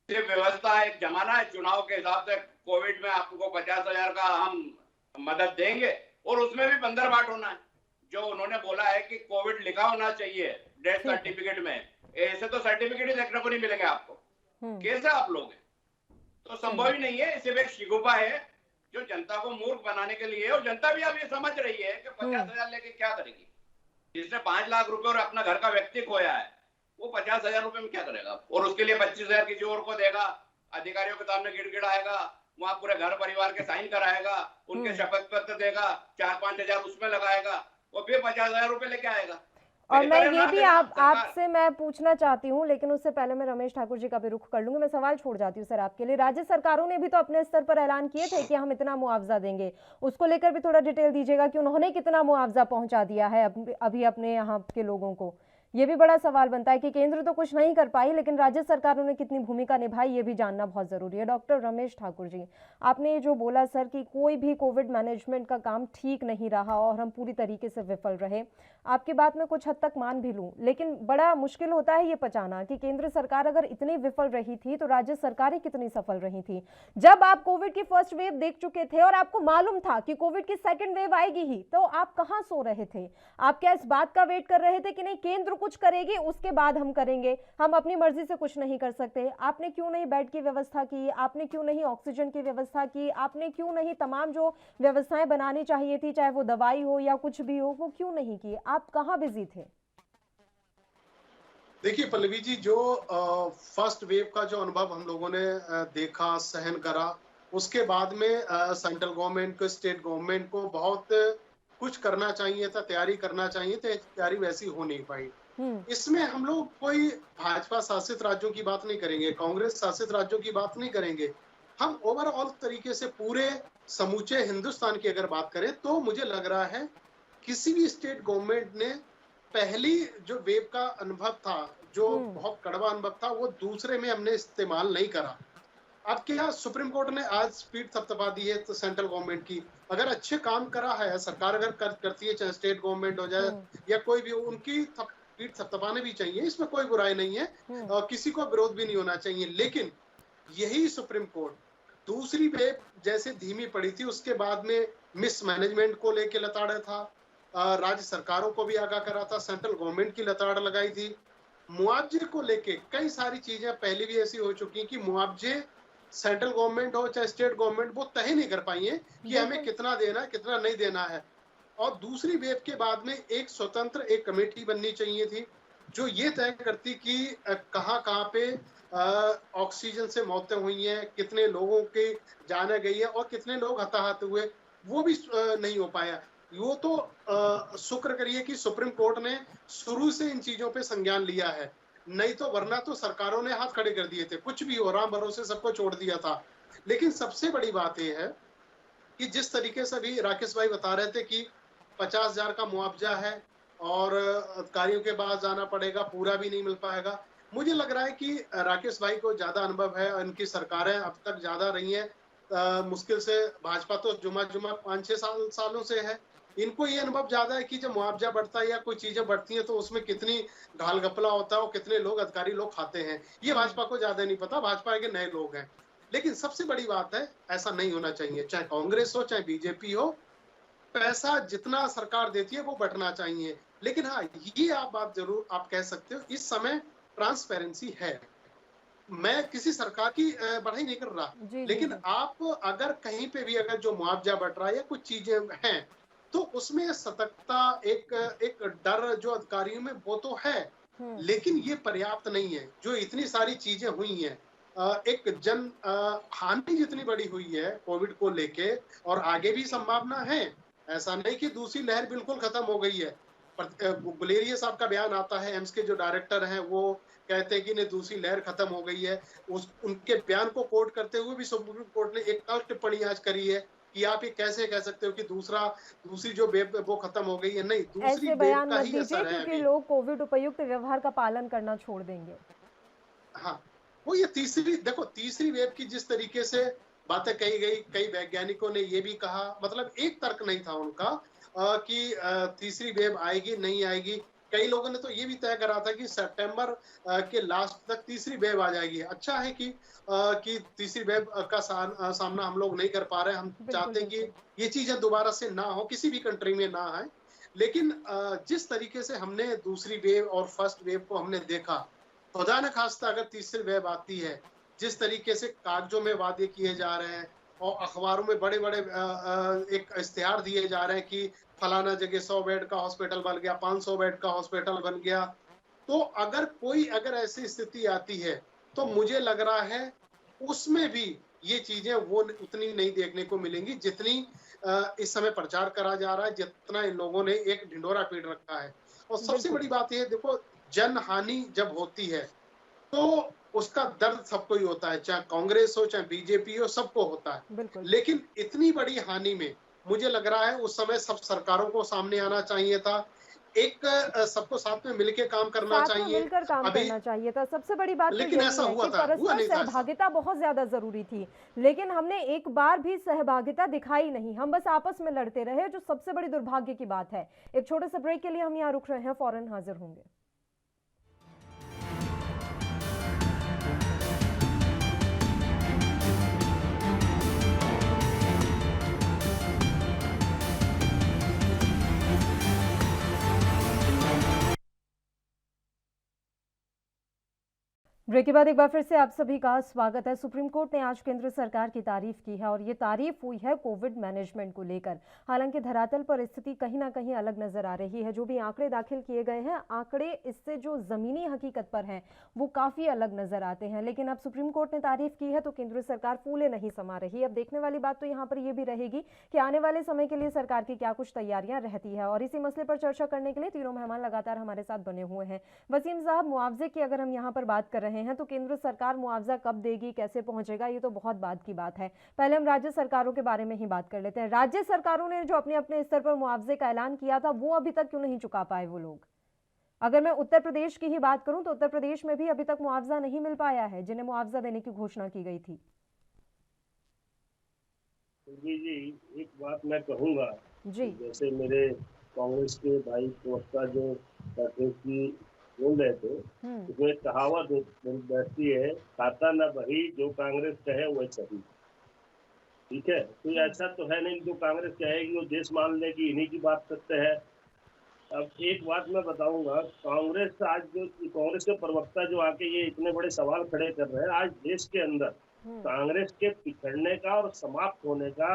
सिर्फ व्यवस्था, एक जमाना है चुनाव के हिसाब से कोविड में आपको 50,000 का हम मदद देंगे और उसमें भी बंदर बाट होना है। जो उन्होंने बोला है कि कोविड लिखा होना चाहिए डेथ सर्टिफिकेट में, ऐसे तो सर्टिफिकेट ही देखने को नहीं मिलेंगे आपको, कैसे आप लोगे? तो संभव ही नहीं है। सिर्फ एक शिगुफा है जो जनता को मूर्ख बनाने के लिए, और जनता भी अब ये समझ रही है कि 50,000 लेके क्या करेगी। जिसने 5 लाख रुपए और अपना घर का व्यक्ति खोया है वो 50,000 रुपए में क्या करेगा, और उसके लिए 25,000 किसी और को देगा, अधिकारियों के सामने गिड़गिड़ाएगा, वहां पूरे घर परिवार के साइन कराएगा, उनके शपथ पत्र देगा, 4-5 हजार उसमें लगाएगा और फिर 50,000 रुपए लेके आएगा। और मैं ये भी आपसे मैं पूछना चाहती हूँ, लेकिन उससे पहले मैं रमेश ठाकुर जी का भी रुख कर लूंगी। मैं सवाल छोड़ जाती हूँ सर आपके लिए। राज्य सरकारों ने भी तो अपने स्तर पर ऐलान किए थे कि हम इतना मुआवजा देंगे, उसको लेकर भी थोड़ा डिटेल दीजिएगा कि उन्होंने कितना मुआवजा पहुंचा दिया है अभी अपने यहाँ के लोगों को। ये भी बड़ा सवाल बनता है कि केंद्र तो कुछ नहीं कर पाई, लेकिन राज्य सरकारों ने कितनी भूमिका निभाई, ये भी जानना बहुत जरूरी है। डॉक्टर रमेश ठाकुर जी, आपने जो बोला सर कि कोई भी कोविड मैनेजमेंट का काम ठीक नहीं रहा और हम पूरी तरीके से विफल रहे, आपकी बात में कुछ हद तक मान भी लूं, लेकिन बड़ा मुश्किल होता है ये पचाना कि केंद्र सरकार अगर इतनी विफल रही थी तो राज्य सरकारें कितनी सफल रही थी। जब आप कोविड की फर्स्ट वेव देख चुके थे और आपको मालूम था कि कोविड की सेकेंड वेव आएगी ही, तो आप कहां सो रहे थे? आप क्या इस बात का वेट कर रहे थे कि नहीं केंद्र कुछ करेगी उसके बाद हम करेंगे, हम अपनी मर्जी से कुछ नहीं कर सकते? आपने क्यों नहीं बेड की व्यवस्था की? आपने क्यों नहीं ऑक्सीजन की व्यवस्था की? आपने क्यों नहीं तमाम जो व्यवस्थाएं बनानी चाहिए थी, चाहे वो दवाई हो या कुछ भी हो, वो क्यों नहीं की? आप कहां बिजी थे? देखिए पल्लवी जी, जो फर्स्ट वेव का जो अनुभव हम लोगों ने देखा, सहन करा, उसके बाद में सेंट्रल गवर्नमेंट को, स्टेट गवर्नमेंट को बहुत कुछ करना चाहिए था, तैयारी करना चाहिए था, तैयारी वैसी हो नहीं पाई। इसमें हम लोग कोई भाजपा शासित राज्यों की बात नहीं करेंगे, कांग्रेस शासित राज्यों की बात नहीं करेंगे, हम ओवरऑल तरीके से पूरे समूचे हिंदुस्तान की अगर बात करें तो मुझे लग रहा है किसी भी स्टेट गवर्नमेंट ने पहली जो वेव का अनुभव था, जो बहुत कड़वा अनुभव था, वो दूसरे में हमने इस्तेमाल नहीं करा। अब क्या सुप्रीम कोर्ट ने आज पीठ थपथपा दी है तो सेंट्रल गवर्नमेंट की, अगर अच्छे काम करा है सरकार, अगर करती है, चाहे स्टेट गवर्नमेंट हो जाए या कोई भी, उनकी पीठ थपथपाने भी चाहिए, इसमें कोई बुराई नहीं है, किसी को विरोध भी नहीं होना चाहिए। लेकिन यही सुप्रीम कोर्ट दूसरी वेव जैसे धीमी पड़ी थी, उसके बाद में मिसमैनेजमेंट को लेके लताड़ा था, राज्य सरकारों को भी आगाह करा था, सेंट्रल गवर्नमेंट की लताड़ लगाई थी। मुआवजे को लेके कई सारी चीजें पहले भी ऐसी हो चुकी हैं कि मुआवजे सेंट्रल गवर्नमेंट हो चाहे स्टेट गवर्नमेंट वो तय नहीं कर पाई है कि हमें कितना देना है, कितना नहीं देना है। और दूसरी वेव के बाद में एक स्वतंत्र एक कमेटी बननी चाहिए थी जो ये तय करती कि कहाँ कहाँ पे ऑक्सीजन से मौतें हुई हैं, कितने लोगों के जाने गई है और कितने लोग हताहत हुए, वो भी नहीं हो पाया। वो तो शुक्र करिए कि सुप्रीम कोर्ट ने शुरू से इन चीजों पे संज्ञान लिया है, नहीं तो वरना तो सरकारों ने हाथ खड़े कर दिए थे, कुछ भी हो, राम भरोसे सबको छोड़ दिया था। लेकिन सबसे बड़ी बात यह है कि जिस तरीके से अभी राकेश भाई बता रहे थे कि 50,000 का मुआवजा है और अधिकारियों के पास जाना पड़ेगा, पूरा भी नहीं मिल पाएगा। मुझे लग रहा है कि राकेश भाई को ज्यादा अनुभव है, इनकी सरकारें अब तक ज्यादा रही हैं, मुश्किल से भाजपा तो जुमा 5-6 सालों से है, इनको ये अनुभव ज्यादा है कि जब मुआवजा बढ़ता है या कोई चीजें बढ़ती हैं तो उसमें कितनी घाल गपला होता है और कितने लोग अधिकारी लोग खाते हैं, ये भाजपा को ज्यादा नहीं पता, भाजपा के नए लोग हैं। लेकिन सबसे बड़ी बात है, ऐसा नहीं होना चाहिए, चाहे कांग्रेस हो चाहे बीजेपी हो, पैसा जितना सरकार देती है वो बंटना चाहिए। लेकिन हाँ, ये आप बात जरूर आप कह सकते हो, इस समय ट्रांसपेरेंसी है, मैं किसी सरकार की बढ़ाई नहीं कर रहा, लेकिन आप अगर कहीं पे भी अगर जो मुआवजा बढ़ रहा है या कुछ चीजें हैं तो उसमें सतर्कता, एक डर जो अधिकारियों में वो तो है, लेकिन ये पर्याप्त नहीं है। जो इतनी सारी चीजें हुई हैं, एक जन हानि जितनी बड़ी हुई है कोविड को लेके, और आगे भी संभावना है, ऐसा नहीं कि दूसरी लहर बिल्कुल खत्म हो गई है। गुलेरिया साहब का बयान आता है, एम्स के जो डायरेक्टर हैं वो कहते हैं कि नहीं दूसरी लहर खत्म हो गई है। उनके बयान को कोट करते हुए भी सुप्रीम कोर्ट ने एक और टिप्पणी आज करी है कि आप ये कैसे कह सकते हो कि दूसरी जो वेव वो खत्म हो गई है। नहीं, दूसरी वेव का ही असर है, क्योंकि लोग कोविड उपयुक्त व्यवहार का पालन करना छोड़ देंगे। हाँ, वो ये तीसरी वेव की जिस तरीके से बातें कही गई, कई वैज्ञानिकों ने ये भी कहा, मतलब एक तर्क नहीं था उनका कि तीसरी वेव आएगी नहीं आएगी, कई लोगों ने तो ये भी तय करा था कि सितंबर के लास्ट तक तीसरी वेव आ जाएगी। अच्छा है कि तीसरी वेव का सामना हम लोग नहीं कर पा रहे। हम चाहते हैं कि ये चीजें दोबारा से ना हो, किसी भी कंट्री में ना आए। लेकिन जिस तरीके से हमने दूसरी वेव और फर्स्ट वेव को हमने देखा, खुदा न खास्ता अगर तीसरी वेव आती है, जिस तरीके से कागजों में वादे किए जा रहे हैं और अखबारों में बड़े बड़े एक इश्तिहार दिए जा रहे हैं कि फलाना जगह 100 बेड का हॉस्पिटल बन गया, 500 बेड का हॉस्पिटल बन गया, तो अगर ऐसी स्थिति आती है तो मुझे लग रहा है उसमें भी ये चीजें वो उतनी नहीं देखने को मिलेंगी जितनी इस समय प्रचार करा जा रहा है, जितना इन लोगों ने एक ढिंढोरा पीट रखा है। और सबसे बड़ी बात यह, देखो, जन हानि जब होती है तो उसका दर्द सबको ही होता है, चाहे कांग्रेस हो चाहे बीजेपी हो, सबको होता है। लेकिन इतनी बड़ी हानि में मुझे लग रहा है उस समय सब सरकारों को सामने आना चाहिए था, एक सबको साथ में मिलकर काम करना चाहिए, मिलकर काम करना चाहिए था। सबसे बड़ी बात लेकिन तो ऐसा यही है कि परस्पर सहभागिता बहुत ज्यादा जरूरी थी, लेकिन हमने एक बार भी सहभागिता दिखाई नहीं, हम बस आपस में लड़ते रहे, जो सबसे बड़ी दुर्भाग्य की बात है। एक छोटे से ब्रेक के लिए हम यहाँ रुक रहे हैं, फौरन हाजिर होंगे। ब्रेक के बाद एक बार फिर से आप सभी का स्वागत है। सुप्रीम कोर्ट ने आज केंद्र सरकार की तारीफ की है और ये तारीफ हुई है कोविड मैनेजमेंट को लेकर। हालांकि धरातल पर स्थिति कहीं ना कहीं अलग नजर आ रही है। जो भी आंकड़े दाखिल किए गए हैं, आंकड़े इससे जो जमीनी हकीकत पर हैं वो काफी अलग नजर आते हैं। लेकिन अब सुप्रीम कोर्ट ने तारीफ की है तो केंद्र सरकार फूले नहीं समा रही। अब देखने वाली बात तो यहाँ पर यह भी रहेगी कि आने वाले समय के लिए सरकार की क्या कुछ तैयारियां रहती है। और इसी मसले पर चर्चा करने के लिए तीनों मेहमान लगातार हमारे साथ बने हुए हैं। वसीम साहब, मुआवजे की अगर हम यहाँ पर बात कर रहे हैं तो केंद्र सरकार मुआवजा कब देगी, कैसे पहुंचेगा, ये तो बहुत बात की बात है। पहले हम राज्य सरकारों के बारे में ही बात कर लेते हैं। राज्य सरकारों ने जो अपने अपने स्तर पर मुआवजे का ऐलान किया था वो अभी तक क्यों नहीं चुका पाए वो लोग? अगर मैं उत्तर प्रदेश की ही बात करूं तो उत्तर प्रदेश में भी अभी तक मुआवजा नहीं मिल पाया है जिन्हें मुआवजा देने की घोषणा की गई थी। जी, एक बात मैं कहूंगा जी, जैसे मेरे कांग्रेस के भाई प्रवक्ता जो की बोल रहे थे, उसमें कहावत बैठती है, खाता न बही जो कांग्रेस कहे वह सही। ठीक है, कोई ऐसा तो है नहीं जो कांग्रेस कहेगी वो देश मान लेगी, इन्हीं की बात करते हैं। अब एक बात मैं बताऊंगा, कांग्रेस के प्रवक्ता जो आके ये इतने बड़े सवाल खड़े कर रहे हैं, आज देश के अंदर कांग्रेस के पिछड़ने का और समाप्त होने का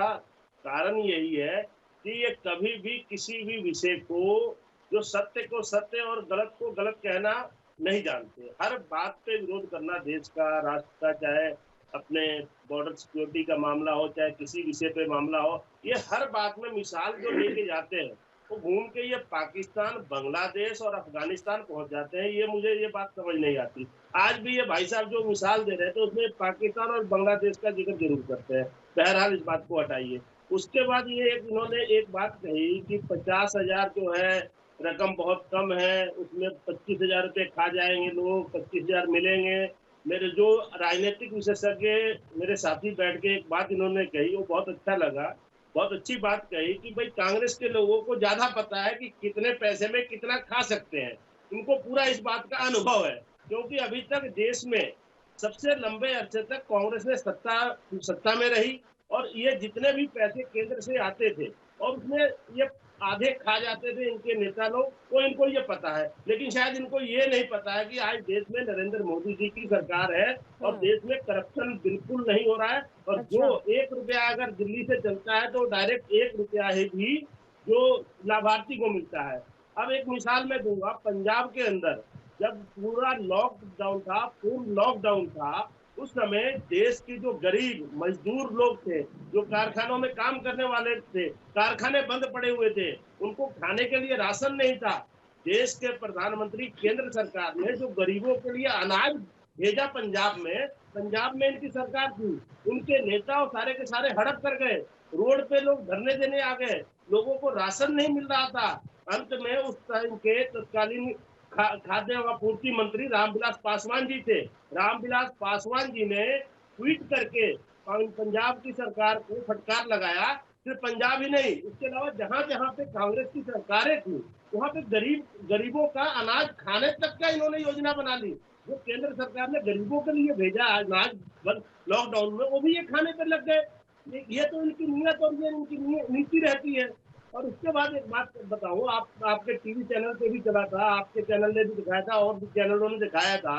कारण यही है कि ये कभी भी किसी भी विषय को, जो सत्य को सत्य और गलत को गलत कहना नहीं जानते। हर बात पे विरोध करना, देश का, राष्ट्र का, चाहे अपने बॉर्डर सिक्योरिटी का मामला हो, चाहे किसी विषय पे मामला हो, ये हर बात में मिसाल जो लेके जाते हैं वो घूम के ये पाकिस्तान, बांग्लादेश और अफगानिस्तान पहुंच जाते हैं। मुझे ये बात समझ नहीं आती। आज भी ये भाई साहब जो मिसाल दे रहे थे उसमें पाकिस्तान और बांग्लादेश का जिक्र जरूर करते हैं। बहरहाल इस बात को हटाइए। उसके बाद इन्होंने एक बात कही कि 50,000 जो है रकम बहुत कम है, उसमें 25,000 रुपये खा जाएंगे लोग, 25,000 मिलेंगे। मेरे जो राजनीतिक विशेषज्ञ मेरे साथी बैठ के एक बात इन्होंने कही, वो बहुत अच्छा लगा, बहुत अच्छी बात कही कि भाई कांग्रेस के लोगों को ज्यादा पता है कि कितने पैसे में कितना खा सकते हैं। इनको पूरा इस बात का अनुभव है, क्योंकि अभी तक देश में सबसे लंबे अरसे तक कांग्रेस ने सत्ता में रही और ये जितने भी पैसे केंद्र से आते थे और उसमें ये आधे खा जाते थे इनके नेता लोग, वो इनको ये पता है। लेकिन शायद इनको ये नहीं पता है कि आज देश में नरेंद्र मोदी जी की सरकार है और देश में करप्शन बिल्कुल नहीं हो रहा है। और जो 1 रुपया अगर दिल्ली से चलता है तो डायरेक्ट 1 रुपया ही भी जो लाभार्थी को मिलता है। अब एक मिसाल मैं दूंगा, पंजाब के अंदर जब पूरा लॉकडाउन था, पूर्ण लॉकडाउन था, उस समय देश के जो गरीब मजदूर लोग थे, जो कारखानों में काम करने वाले थे, कारखाने बंद पड़े हुए थे, उनको खाने के लिए राशन नहीं था। देश के प्रधानमंत्री केंद्र सरकार ने जो गरीबों के लिए अनाज भेजा पंजाब में इनकी सरकार थी। उनके नेता सारे के सारे हड़प कर गए, रोड पे लोग धरने देने आ गए, लोगों को राशन नहीं मिल रहा था। अंत में उस टाइम के तत्कालीन खाद्य एवं आपूर्ति मंत्री रामविलास पासवान जी थे। रामविलास पासवान जी ने ट्वीट करके पंजाब की सरकार को फटकार लगाया सिर्फ पंजाब ही नहीं, इसके अलावा जहां जहां पे कांग्रेस की सरकारें थी वहां पे गरीबों का अनाज खाने तक का इन्होंने योजना बना ली। जो केंद्र सरकार ने गरीबों के लिए भेजा अनाज लॉकडाउन में, वो भी ये खाने पर लग गए। ये तो इनकी नीयत और ये इनकी नीति रहती है। और उसके बाद एक बात बताऊं, आपके टीवी चैनल पे भी चला था, आपके चैनल ने भी दिखाया था और भी चैनलों ने दिखाया था,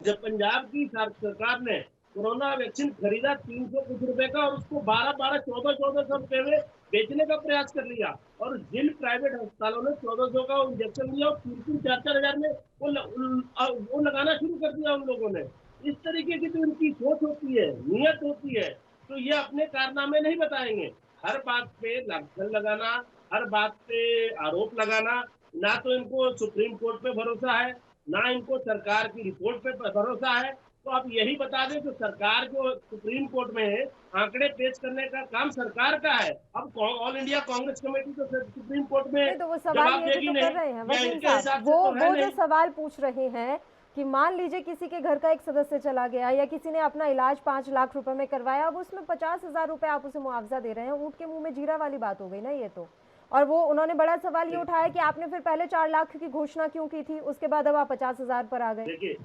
जब पंजाब की सरकार ने कोरोना वैक्सीन खरीदा 300 कुछ रुपए का और उसको 1400 रुपए में बेचने का प्रयास कर लिया, और जिन प्राइवेट अस्पतालों ने 1400 का इंजेक्शन लिया और 3-4 हजार में वो लगाना शुरू कर दिया उन लोगों ने। इस तरीके की तो इनकी सोच होती है, नियत होती है, तो ये अपने कारनामे नहीं बताएंगे। हर बात पे लागत लगाना, हर बात पे आरोप लगाना, ना तो इनको सुप्रीम कोर्ट पे भरोसा है, ना इनको सरकार की रिपोर्ट पे भरोसा है। तो आप यही बता दें कि सरकार जो सुप्रीम कोर्ट में है, आंकड़े पेश करने का काम सरकार का है। अब ऑल इंडिया कांग्रेस कमेटी तो सुप्रीम कोर्ट में तो वो सवाल ये भी तो कर रहे हैं वसीम साहब, वो जो सवाल पूछ रहे हैं कि मान लीजिए किसी के घर का एक सदस्य चला गया या किसी ने अपना इलाज 5 लाख रुपए में करवाया, अब उसमें 50,000 रुपए आप उसे मुआवजा दे रहे हैं। ऊंट के मुंह में जीरा वाली बात हो गई ना ये तो। और वो उन्होंने बड़ा सवाल ये उठाया कि आपने फिर पहले 4 लाख की घोषणा क्यों की थी, उसके बाद अब आप 50,000 पर आ गए।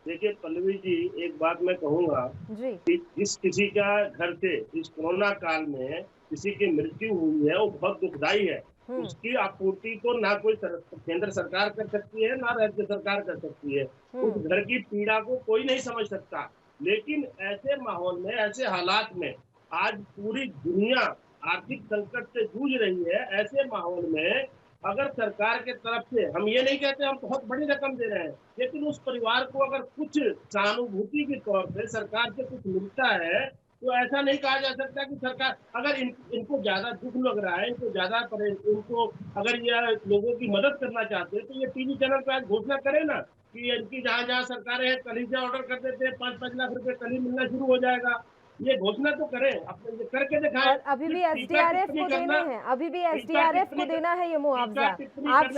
देखिए पल्लवी जी, एक बात मैं कहूंगा जी, जिस किसी का घर से इस कोरोना काल में किसी की मृत्यु हुई है वो बहुत दुखदाई है। उसकी आपूर्ति तो ना कोई केंद्र सरकार कर सकती है ना राज्य सरकार कर सकती है। उस घर की पीड़ा को कोई नहीं समझ सकता। लेकिन ऐसे माहौल में, ऐसे हालात में आज पूरी दुनिया आर्थिक संकट से जूझ रही है। ऐसे माहौल में अगर सरकार के तरफ से, हम ये नहीं कहते हम बहुत बड़ी रकम दे रहे हैं, लेकिन उस परिवार को अगर कुछ सहानुभूति के तौर पे सरकार से कुछ मिलता है, तो ऐसा नहीं कहा जा सकता कि सरकार, अगर इनको ज्यादा दुख लग रहा है, इनको अगर ये लोगों की मदद करना चाहते हैं, तो ये टीवी चैनल पे आज घोषणा करे ना कि इनकी जहाँ सरकारें हैं कल ही से ऑर्डर कर देते हैं, 5-5 लाख रुपए कल ही मिलना शुरू हो जाएगा। ये घोषणा तो करें, अपने करके दिखाएं। अभी भी एसडीआरएफ को देना है, अभी भी एसडीआरएफ को देना है ये मुआवजा। आप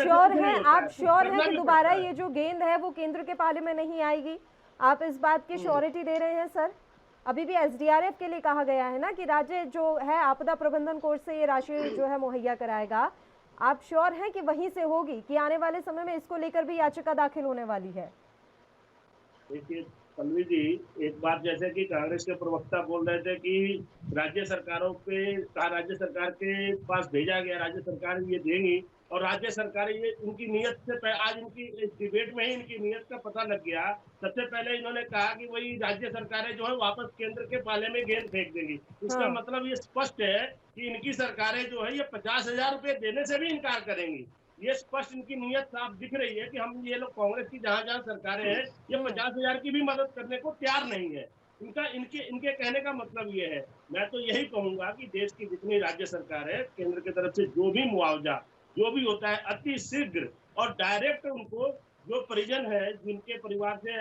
श्योर हैं कि दोबारा ये जो गेंद है वो केंद्र के पाले में नहीं आएगी? आप इस बात की श्योरिटी दे रहे हैं सर? अभी भी एसडीआरएफ के लिए कहा गया है ना कि राज्य जो है आपदा प्रबंधन कोष से ये राशि जो है मुहैया कराएगा। आप श्योर हैं कि वहीं से होगी कि आने वाले समय में इसको लेकर भी याचिका दाखिल होने वाली है? देखिए पल्लवी जी, एक बात जैसे कि कांग्रेस के प्रवक्ता बोल रहे थे कि राज्य सरकारों पे, राज्य सरकार के पास भेजा गया, राज्य सरकार ये देंगी, और राज्य सरकारें ये इनकी नियत से, आज इनकी इस डिबेट में ही इनकी नियत का पता लग गया। सबसे पहले इन्होंने कहा कि वही राज्य सरकारें जो है वापस केंद्र के पाले में गेंद फेंक देंगी। इसका मतलब ये स्पष्ट है कि इनकी सरकारें जो है ये 50,000 रुपए देने से भी इनकार करेंगी। ये स्पष्ट इनकी नियत साफ दिख रही है कि हम, ये लोग कांग्रेस की जहां सरकारें हैं, ये 50,000 की भी मदद करने को तैयार नहीं है। इनके कहने का मतलब ये है। मैं तो यही कहूंगा कि देश की जितनी राज्य सरकार है, केंद्र की तरफ से जो भी मुआवजा जो भी होता है अति शीघ्र और डायरेक्ट उनको, जो परिजन है जिनके परिवार से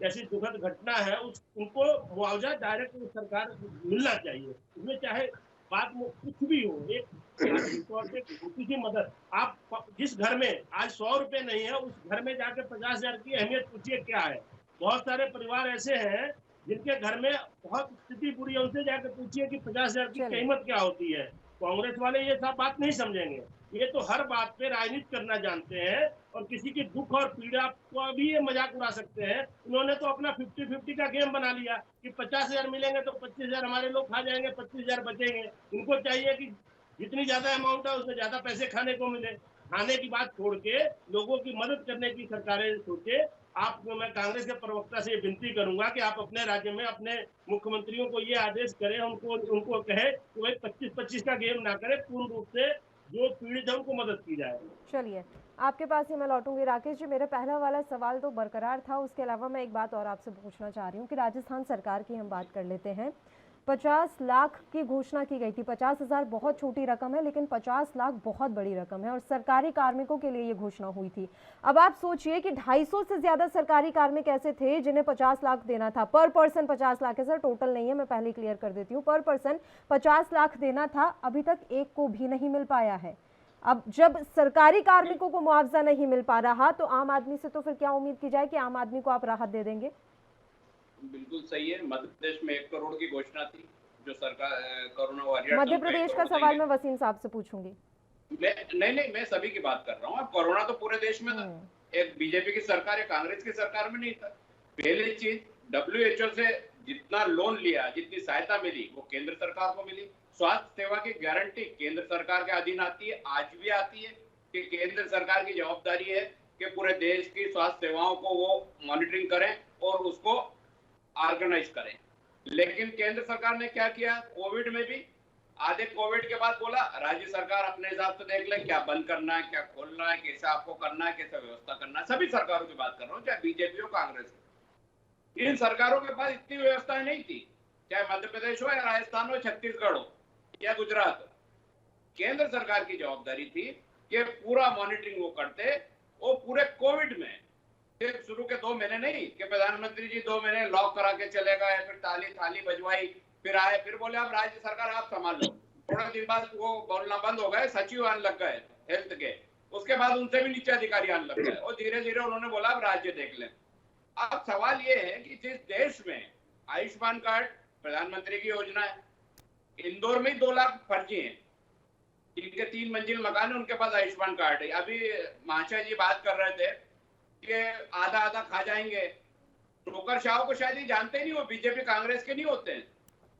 ऐसी दुखद घटना है, उनको मुआवजा डायरेक्ट सरकार मिलना चाहिए। उसमें चाहे बात में कुछ भी हो, एक तौर पे छोटी सी मदद। आप जिस घर में आज 100 रुपए नहीं है, उस घर में जाके 50,000 की अहमियत पूछिए क्या है। बहुत सारे परिवार ऐसे हैं जिनके घर में बहुत स्थिति बुरी है, उनसे जाकर पूछिए कि 50,000 की कीमत क्या होती है। कांग्रेस वाले ये सब बात नहीं समझेंगे। ये तो हर बात पे राजनीति करना जानते हैं और किसी की दुख और पीड़ा को भी ये मजाक उड़ा सकते हैं। उन्होंने तो अपना 50-50 का गेम बना लिया कि 50,000 मिलेंगे तो 25,000 हमारे लोग खा जाएंगे, 25,000 बचेंगे। इनको चाहिए कि जितनी ज्यादा अमाउंट है उसमें ज्यादा पैसे खाने को मिले। खाने की बात छोड़ के लोगों की मदद करने की सरकारें सोचे। मैं कांग्रेस के प्रवक्ता से ये विनती करूंगा कि आप अपने राज्य में अपने मुख्यमंत्रियों को ये आदेश करें, उनको कहे कि भाई 25-25 का गेम ना करे, पूर्ण रूप से जो पीड़ित है उनको मदद की जाए। चलिए, आपके पास ही मैं लौटूंगी। राकेश जी, मेरा पहला वाला सवाल तो बरकरार था, उसके अलावा मैं एक बात और आपसे पूछना चाह रही हूँ कि राजस्थान सरकार की हम बात कर लेते हैं। 50 लाख की घोषणा की गई थी। 50,000 बहुत छोटी रकम है, लेकिन 50 लाख बहुत बड़ी रकम है और सरकारी कार्मिकों के लिए ये घोषणा हुई थी। अब आप सोचिए कि 250 से ज्यादा सरकारी कार्मिक ऐसे थे जिन्हें 50 लाख देना था। पर पर्सन 50 लाख है सर, टोटल नहीं है, मैं पहले क्लियर कर देती हूँ। पर पर्सन 50 लाख देना था, अभी तक एक को भी नहीं मिल पाया है। अब जब सरकारी कार्मिकों को मुआवजा नहीं मिल पा रहा, तो आम आदमी से तो फिर क्या उम्मीद की जाए कि आम आदमी को आप राहत दे देंगे? बिल्कुल सही है। मध्य प्रदेश में 1 करोड़ की घोषणा थी, जो सरकार कोरोना वॉरियर। मध्य प्रदेश का सवाल मैं वसीम साहब से पूछूंगी। मैं सभी की बात कर रहा हूँ। अब कोरोना तो पूरे देश में था, एक बीजेपी की सरकार या कांग्रेस की सरकार में नहीं था। पहली चीज, WHO से जितना लोन लिया, जितनी सहायता मिली, वो केंद्र सरकार को मिली। स्वास्थ्य सेवा की गारंटी केंद्र सरकार के अधीन आती है, आज भी आती है कि केंद्र सरकार की जवाबदारी है कि पूरे देश की स्वास्थ्य सेवाओं को वो मॉनिटरिंग करें और उसको ऑर्गेनाइज करें। लेकिन केंद्र सरकार ने क्या किया, कोविड में भी आधे कोविड के बाद बोला राज्य सरकार अपने हिसाब से देख ले, क्या बंद करना है, क्या खोलना है, कैसे आपको करना है, कैसे व्यवस्था करना है। सभी सरकारों की बात कर रहा हूँ, चाहे बीजेपी हो कांग्रेस हो। इन सरकारों के पास इतनी व्यवस्थाएं नहीं थी, चाहे मध्य प्रदेश हो या राजस्थान हो, छत्तीसगढ़ हो या गुजरात हो। केंद्र सरकार की जवाबदारी थी कि पूरा मॉनिटरिंग वो करते। वो पूरे कोविड में सिर्फ शुरू के 2 महीने नहीं कि प्रधानमंत्री जी 2 महीने लॉक करा के चले गए, फिर ताली थाली बजवाई, फिर आए, फिर बोले अब राज्य सरकार आप संभाल लो। थोड़े दिन बाद वो बोलना बंद हो गए, सचिव आने लग गए हेल्थ के, उसके बाद उनसे भी नीचे अधिकारी आने लग गए और धीरे धीरे उन्होंने बोला अब राज्य देख लें। अब सवाल ये है कि जिस देश में आयुष्मान कार्ड प्रधानमंत्री की योजना है, इंदौर में 2 लाख फर्जी हैं, जिनके 3 मंजिल मकान है उनके पास आयुष्मान कार्ड है। अभी महाशय जी बात कर रहे थे कि आधा आधा खा जाएंगे। ठोकर शाह को शायद ही जानते ही नहीं, वो बीजेपी कांग्रेस के नहीं होते हैं।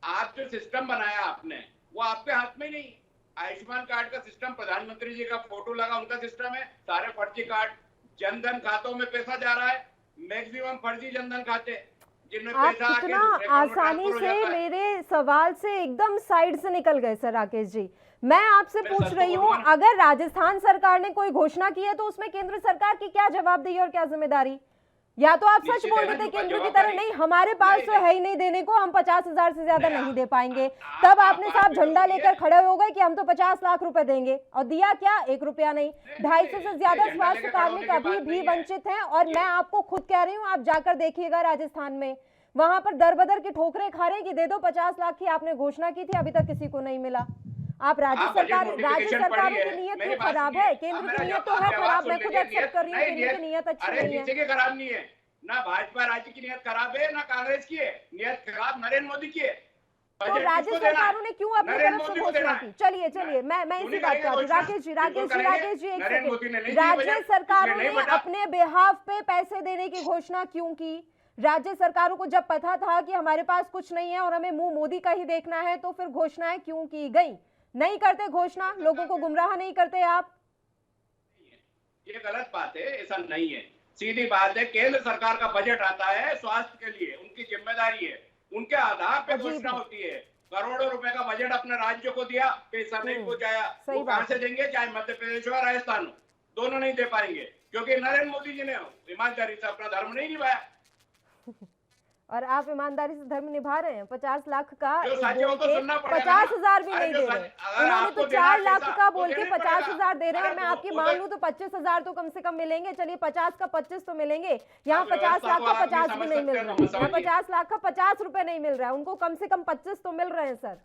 आप जो सिस्टम बनाया आपने, वो आपके हाथ में नहीं। आयुष्मान कार्ड का सिस्टम, प्रधानमंत्री जी का फोटो लगा उनका सिस्टम है, सारे फर्जी कार्ड। जनधन खातों में पैसा जा रहा है, मैक्सिमम फर्जी जनधन खाते, जिनमें आप पैसा कितना आसानी से मेरे सवाल से एकदम साइड से निकल गए सर राकेश जी। मैं आपसे पूछ रही हूँ, अगर राजस्थान सरकार ने कोई घोषणा की है तो उसमें केंद्र सरकार की क्या जवाबदेही और क्या जिम्मेदारी? या तो आप सच बोल देते केंद्र की तरह, नहीं हमारे पास तो है ही नहीं देने को, हम 50,000 से ज्यादा नहीं दे पाएंगे। तब आपने साहब झंडा लेकर खड़े हो गए कि हम तो 50 लाख रुपए देंगे, और दिया क्या? 1 रुपया नहीं। 250 से ज्यादा स्वास्थ्य कार्मिक अभी भी वंचित हैं। और मैं आपको खुद कह रही हूँ, आप जाकर देखिएगा राजस्थान में, वहां पर दर बदर की ठोकरें खा रहे हैं कि दे दो 50 लाख की आपने घोषणा की थी, अभी तक किसी को नहीं मिला। आप राज्य सरकारों की नीयत क्यों खराब है? केंद्र की नीयत तो है खराब, मैं खुद एक्सेप्ट कर रही हूँ, केंद्र की नीयत अच्छी नहीं है। किसी की खराब नहीं है, ना भाजपा राज्य की नीयत खराब है, ना कांग्रेस की है। नीयत खराब नरेंद्र मोदी की है। तो राज्य सरकारों ने क्यों अपनी तरफ से घोषणा की? चलिए मैं इसी बात कर रही हूँ। राकेश जी एक सेकंड, राज्य सरकारों ने अपने बिहाफ पे पैसे देने की घोषणा क्यों की? राज्य सरकारों को जब पता था कि हमारे पास कुछ नहीं है और हमें मुंह मोदी का ही देखना है, तो फिर घोषणाएं क्यों की गई? नहीं करते घोषणा, लोगों को गुमराह नहीं करते आप? ये गलत बात है, ऐसा नहीं है। सीधी बात है, केंद्र सरकार का बजट आता है स्वास्थ्य के लिए, उनकी जिम्मेदारी है, उनके आधार पे घोषणा होती है। करोड़ों रुपए का बजट अपने राज्य को दिया, पैसा नहीं पहुंचाया, वो कहां से देंगे? चाहे मध्य प्रदेश हो या राजस्थान हो, दोनों नहीं दे पाएंगे, क्योंकि नरेंद्र मोदी जी ने ईमानदारी से अपना धर्म नहीं निभाया। और आप ईमानदारी से धर्म निभा रहे हैं। 50 लाख का 50,000 भी नहीं दे रहे, उन्होंने तो 4 लाख का बोल के 50,000 दे रहे हैं। और मैं आपकी मान लूं तो 25,000 तो कम से कम मिलेंगे। चलिए 50 का 25 तो मिलेंगे, यहाँ 50 लाख का 50 भी नहीं मिल रहा है, यहाँ 50 लाख का 50 रुपए नहीं मिल रहा है, उनको कम से कम 25 तो मिल रहे हैं। सर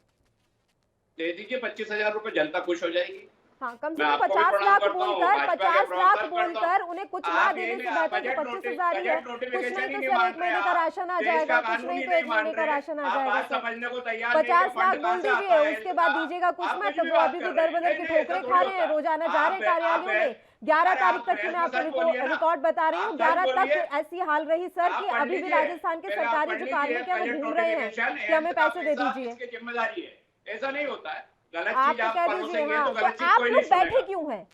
दे दीजिए 25,000 रुपए, जनता खुश हो जाएगी। हाँ, कम से कम 50 लाख बोलकर उन्हें कुछ ना देने से बेहतर तो 25,000 ही है। कुछ नहीं तो सर 1 महीने का राशन आ जाएगा, कुछ नहीं तो 1 महीने का राशन आ जाएगा। 50 लाख बोल दीजिए, उसके बाद दीजिएगा कुछ मत। तो वो अभी भी दर बदर की ठोकरें खा रहे हैं, रोजाना जा रहे हैं कार्यालयों में। 11 तारीख तक की मैं आपको रिकॉर्ड बता रही हूँ, 11 तक ऐसी हाल रही सर कि अभी भी राजस्थान के सरकारी जो कार्मिक है वो घूम रहे हैं कि हमें पैसे दे दीजिए। जिम्मेदारी है, ऐसा नहीं होता है। आप तो कह दीजिए, हाँ, तो आप लोग बैठे क्यों हैं?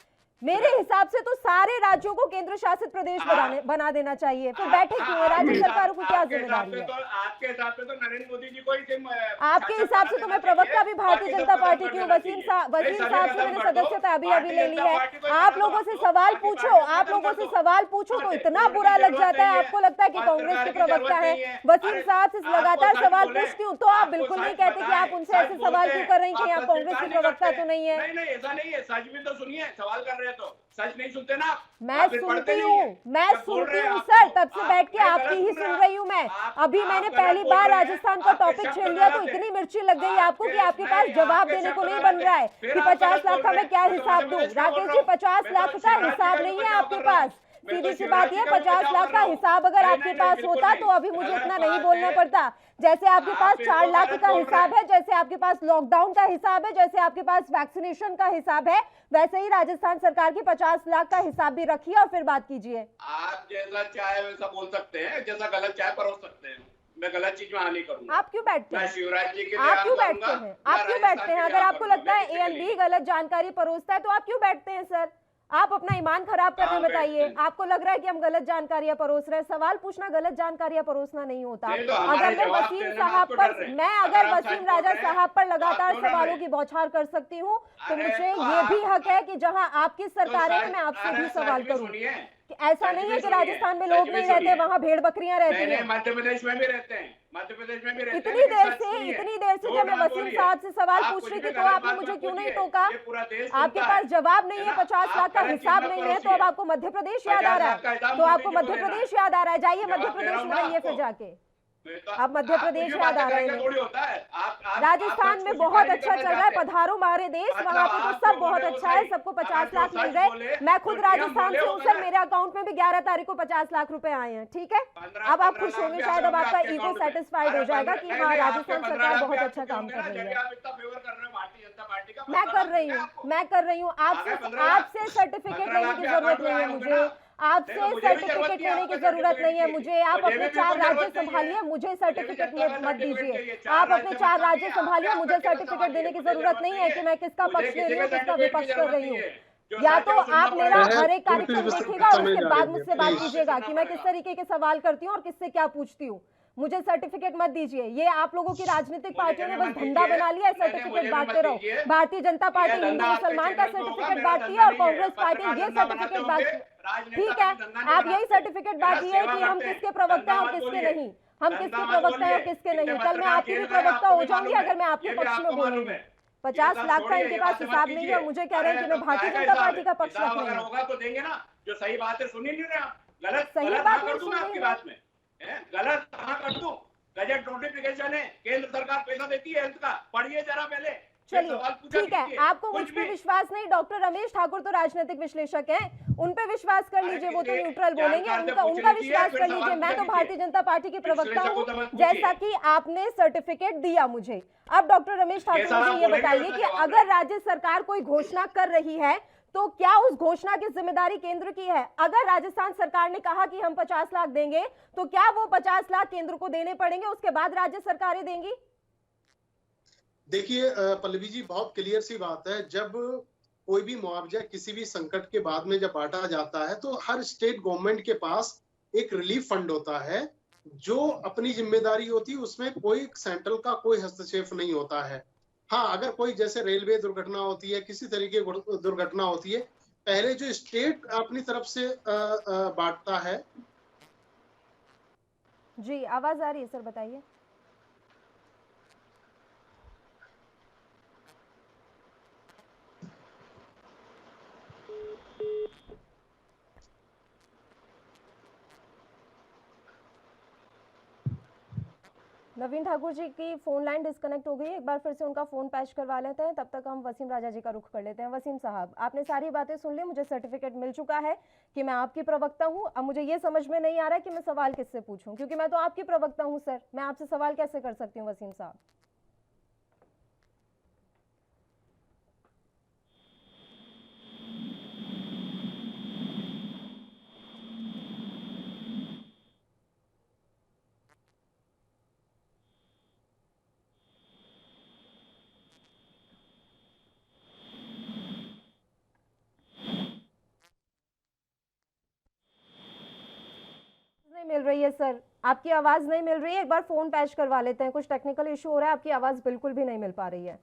मेरे हिसाब से तो सारे राज्यों को केंद्र शासित प्रदेश बना देना चाहिए। फिर बैठे क्यों है? राज्य सरकारों को क्या जिम्मेदारी है? आपके हिसाब से तो नरेंद्र मोदी जी को ही, आपके हिसाब से तो मैं प्रवक्ता भी भारतीय जनता पार्टी की हूँ। वसीम साहब से मैंने सदस्यता अभी ले ली है। आप लोगों से सवाल पूछो तो इतना बुरा लग जाता है, आपको लगता है कि कांग्रेस के प्रवक्ता है। वसीम साहब से लगातार सवाल पूछती हूँ तो आप बिल्कुल नहीं कहते कि आप उनसे ऐसे सवाल क्यों कर रही हैं कि आप कांग्रेस के प्रवक्ता तो नहीं है। नहीं, ऐसा नहीं है, सच भी तो सुनिए, सवाल कर रहे तो सच नहीं सुनते ना। मैं सुनती हूँ सर, तब से बैठ के आपकी ही सुन रही हूँ मैं। अभी मैंने पहली बार राजस्थान का टॉपिक छेड़ लिया तो इतनी मिर्ची लग गई आपको कि आपके पास जवाब देने को नहीं बन रहा है कि 50 लाख का मैं क्या हिसाब दूं। राकेश जी 50 लाख का हिसाब नहीं है आपके पास, सीधी सी बात है, 50 लाख का हिसाब अगर आपके पास होता तो अभी मुझे इतना नहीं बोलना पड़ता। जैसे आपके पास 4 लाख का हिसाब है, जैसे आपके पास लॉकडाउन का हिसाब है, जैसे आपके पास वैक्सीनेशन का हिसाब है, वैसे ही राजस्थान सरकार की 50 लाख का हिसाब भी रखिए और फिर बात कीजिए। आप जैसा चाहे वैसा बोल सकते हैं, जैसा गलत चाहे परोस सकते हैं। मैं गलत चीज में नहीं करूंगा। आप क्यों बैठते हैं? शिवराज जी के आप क्यों बैठते हैं? आप क्यों बैठते हैं? अगर आपको लगता है A&B गलत जानकारी परोसता है तो आप क्यों बैठते हैं सर? आप अपना ईमान खराब करने बताइए। आपको लग रहा है कि हम गलत जानकारियां परोस रहे हैं। सवाल पूछना गलत जानकारियां परोसना नहीं होता। अगर मैं वसीम साहब पर, अगर वसीम राजा साहब पर लगातार सवालों की बौछार कर सकती हूँ तो मुझे ये भी हक है कि जहां आपकी सरकार है मैं आपसे भी सवाल करूं। ऐसा नहीं है कि राजस्थान में लोग नहीं रहते, वहाँ भेड़ बकरियां रहती हैं। मध्य प्रदेश में भी रहते हैं, मध्य प्रदेश में भी रहते हैं। इतनी देर से जब मैं वसीम साहब से सवाल पूछ रही थी तो आपने मुझे क्यों नहीं टोका? आपके पास जवाब नहीं है, 50 लाख का हिसाब नहीं है, तो अब आपको मध्य प्रदेश याद आ रहा है। तो आपको मध्य प्रदेश याद आ रहा है, जाइए मध्य प्रदेश में रहिए फिर जाके। अब मध्य प्रदेश याद आ रहे हैं। राजस्थान में बहुत अच्छा चल रहा है, पधारो हमारे देश, वहाँ पे तो सब बहुत अच्छा है, सबको 50 लाख मिल गए। मैं खुद राजस्थान से हूँ सर, मेरे अकाउंट में भी 11 तारीख को 50 लाख रुपए आए हैं। ठीक है, अब आप खुश होंगे, शायद अब आपका ईगो सेटिस्फाइड हो जाएगा कि हाँ राजस्थान सरकार बहुत अच्छा काम कर रही है। मैं कर रही हूँ। आपसे सर्टिफिकेट लेने की जरूरत नहीं है मुझे, आपसे सर्टिफिकेट लेने की जरूरत नहीं है मुझे। आप अपने 4 राज्य संभालिए, मुझे सर्टिफिकेट मत दीजिए। आप अपने 4 राज्य संभालिए, मुझे सर्टिफिकेट देने की जरूरत नहीं है कि मैं किसका पक्ष ले रही हूँ, किसका विपक्ष कर रही हूँ। या तो आप मेरा हर एक कार्यक्रम देखिएगा और उसके बाद मुझसे बात कीजिएगा कि मैं किस तरीके के सवाल करती हूँ और किससे क्या पूछती हूँ। मुझे सर्टिफिकेट मत दीजिए। ये आप लोगों की राजनीतिक पार्टियों ने बस धंधा बना लिया है, सर्टिफिकेट बांटते रहो। भारतीय जनता पार्टी हिंदू मुसलमान का सर्टिफिकेट बांटती है और कांग्रेस पार्टी ये सर्टिफिकेट बांटती। ठीक है, आप यही सर्टिफिकेट बांटिए कि हम किसके प्रवक्ता हैं और किसके नहीं, हम किसके प्रवक्ता हैं और किसके नहीं। कल मैं आपकी भी प्रवक्ता हो जाऊंगी अगर मैं आपके पक्ष में बोलूंगी। 50 लाख का इनके पास हिसाब नहीं है और मुझे कह रहे हैं कि मैं भारतीय जनता पार्टी का पक्ष रख रही हूँ। होगा तो देंगे ना, जो सही बात है सुनी नहीं रहे आप। गलत सही बात नहीं सुन रही है। गलत कहाँ कर दूं? गजट नोटिफिकेशन है, केंद्र सरकार पैसा देती है हेल्थ का, पढ़िए जरा पहले। चलिए ठीक है, आपको मुझ पे विश्वास नहीं, डॉक्टर रमेश ठाकुर तो राजनीतिक विश्लेषक हैं, उन पे विश्वास कर लीजिए, वो तो न्यूट्रल बोलेंगे, उनका विश्वास कर लीजिए। मैं तो भारतीय जनता पार्टी की प्रवक्ता हूँ, जैसा कि आपने सर्टिफिकेट दिया मुझे। अब डॉक्टर रमेश ठाकुर मुझे ये बताइए कि अगर राज्य सरकार कोई घोषणा कर रही है तो क्या उस घोषणा की जिम्मेदारी केंद्र की है? अगर राजस्थान सरकार ने कहा कि हम 50 लाख देंगे तो क्या वो 50 लाख केंद्र को देने पड़ेंगे, उसके बाद राज्य सरकारें देंगी? देखिए पल्लवी जी, बहुत क्लियर सी बात है, जब कोई भी मुआवजा किसी भी संकट के बाद में जब बांटा जाता है तो हर स्टेट गवर्नमेंट के पास एक रिलीफ फंड होता है, जो अपनी जिम्मेदारी होती है, उसमें कोई सेंट्रल का कोई हस्तक्षेप नहीं होता है। हाँ, अगर कोई जैसे रेलवे दुर्घटना होती है, किसी तरीके की दुर्घटना होती है, पहले जो स्टेट अपनी तरफ से बांटता है। जी आवाज आ रही है सर, बताइए। नवीन ठाकुर जी की फोन लाइन डिस्कनेक्ट हो गई है, एक बार फिर से उनका फोन पैच करवा लेते हैं, तब तक हम वसीम राजा जी का रुख कर लेते हैं। वसीम साहब, आपने सारी बातें सुन ली, मुझे सर्टिफिकेट मिल चुका है कि मैं आपकी प्रवक्ता हूं। अब मुझे ये समझ में नहीं आ रहा है कि मैं सवाल किससे पूछूं, क्योंकि मैं तो आपकी प्रवक्ता हूं सर, मैं आपसे सवाल कैसे कर सकती हूँ वसीम साहब? मिल रही है सर, आपकी आवाज नहीं मिल रही है, एक बार फोन पैच करवा लेते हैं, कुछ टेक्निकल इशू हो रहा है, आपकी आवाज बिल्कुल भी नहीं मिल पा रही है।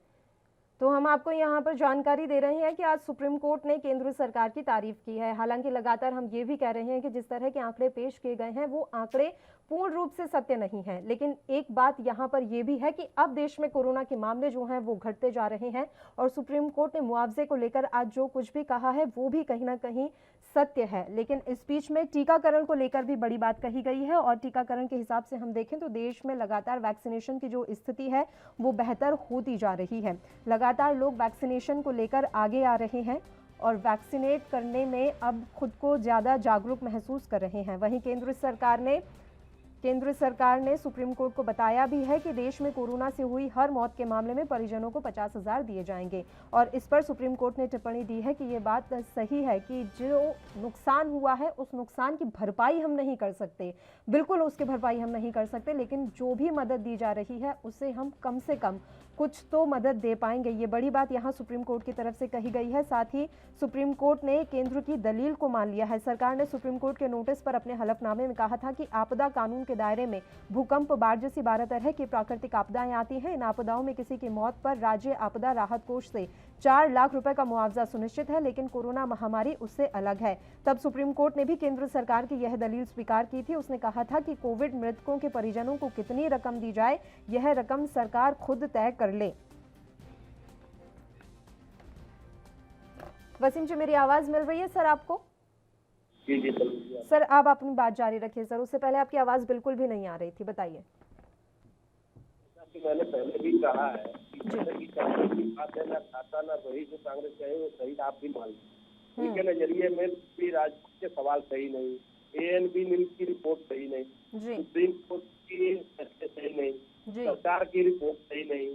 तो हम आपको यहाँ पर जानकारी दे रहे हैं कि आज सुप्रीम कोर्ट ने केंद्र सरकार की तारीफ की है। हालांकि लगातार हम ये भी कह रहे हैं कि जिस तरह के आंकड़े पेश किए गए हैं वो आंकड़े पूर्ण रूप से सत्य नहीं है, लेकिन एक बात यहाँ पर यह भी है कि अब देश में कोरोना के मामले जो हैं वो घटते जा रहे हैं और सुप्रीम कोर्ट ने मुआवजे को लेकर आज जो कुछ भी कहा है वो भी कहीं ना कहीं सत्य है। लेकिन इस बीच में टीकाकरण को लेकर भी बड़ी बात कही गई है और टीकाकरण के हिसाब से हम देखें तो देश में लगातार वैक्सीनेशन की जो स्थिति है वो बेहतर होती जा रही है। लगातार लोग वैक्सीनेशन को लेकर आगे आ रहे हैं और वैक्सीनेट करने में अब खुद को ज़्यादा जागरूक महसूस कर रहे हैं। वहीं केंद्र सरकार ने सुप्रीम कोर्ट को बताया भी है कि देश में कोरोना से हुई हर मौत के मामले में परिजनों को 50,000 दिए जाएंगे। और इस पर सुप्रीम कोर्ट ने टिप्पणी दी है कि ये बात सही है कि जो नुकसान हुआ है उस नुकसान की भरपाई हम नहीं कर सकते, बिल्कुल उसकी भरपाई हम नहीं कर सकते, लेकिन जो भी मदद दी जा रही है उससे हम कम से कम कुछ तो मदद दे पाएंगे। ये बड़ी बात यहाँ सुप्रीम कोर्ट की तरफ से कही गई है। साथ ही सुप्रीम कोर्ट ने केंद्र की दलील को मान लिया है। सरकार ने सुप्रीम कोर्ट के नोटिस पर अपने हलफनामे में कहा था कि आपदा कानून के दायरे में भूकंप, बाढ़ जैसी 12 तरह की प्राकृतिक आपदाएं आती हैं। इन आपदाओं में किसी की मौत पर राज्य आपदा राहत कोष से 4 लाख रुपए का मुआवजा सुनिश्चित है, लेकिन कोरोना महामारी उससे अलग है। तब सुप्रीम कोर्ट ने भी केंद्र सरकार की यह दलील स्वीकार की थी। उसने कहा था कि कोविड मृतकों के परिजनों को कितनी रकम दी जाए, यह रकम सरकार खुद तय कर ले। वसीम जी, मेरी आवाज मिल रही है सर आपको? जी सर, आप अपनी बात जारी रखिए सर। उससे पहले आपकी आवाज बिल्कुल भी नहीं आ रही थी, बताइए। मैंने पहले भी कहा है कि कांग्रेस की बात है, ना खाता ना वही जो कांग्रेस कहे वो सही आप भी मान लो। उनके नजरिए में भी राजनीति के सवाल सही नहीं, ANB न्यूज की रिपोर्ट सही नहीं, सुप्रीम कोर्ट की सही नहीं, सरकार की रिपोर्ट सही नहीं।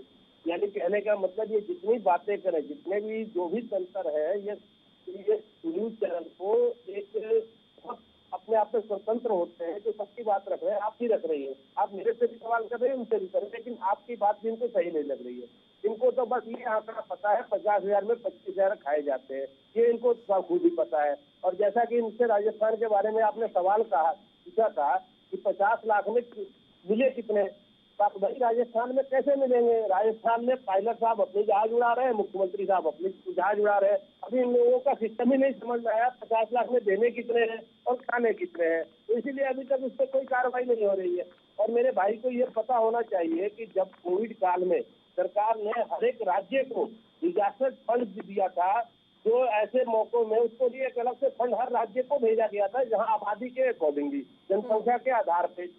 यानी कहने का मतलब ये जितनी बातें करें, जितने भी जो भी तंत्र है, ये न्यूज चैनल को एक अपने आप में स्वतंत्र होते हैं, जो सबकी बात रख रहे हैं, आप ही रख रही है। आप मेरे से भी सवाल कर रहे हैं, उनसे भी कर रहे हैं, लेकिन आपकी बात भी इनको सही नहीं लग रही है। इनको तो बस ये आंकड़ा पता है 50,000 में 25,000 खाए जाते हैं, ये इनको खुद ही पता है। और जैसा कि इनसे राजस्थान के बारे में आपने सवाल पूछा था कि 50 लाख में मिले कितने, वही राजस्थान में कैसे मिलेंगे? राजस्थान में पायलट साहब अपनी जहाज उड़ा रहे हैं, मुख्यमंत्री साहब अपनी जहाज उड़ा रहे हैं। अभी इन लोगों का सिस्टम ही नहीं समझ में आया 50 लाख में देने कितने हैं और खाने कितने हैं, तो इसीलिए अभी तक उस पर कोई कार्रवाई नहीं हो रही है। और मेरे भाई को ये पता होना चाहिए कि जब कोविड काल में सरकार ने हर एक राज्य को डिजास्टर फंड दिया था, जो ऐसे मौकों में उसको लिए एक अलग से फंड हर राज्य को भेजा गया था, जहाँ आबादी के अकॉर्डिंगली, जनसंख्या के आधार पे।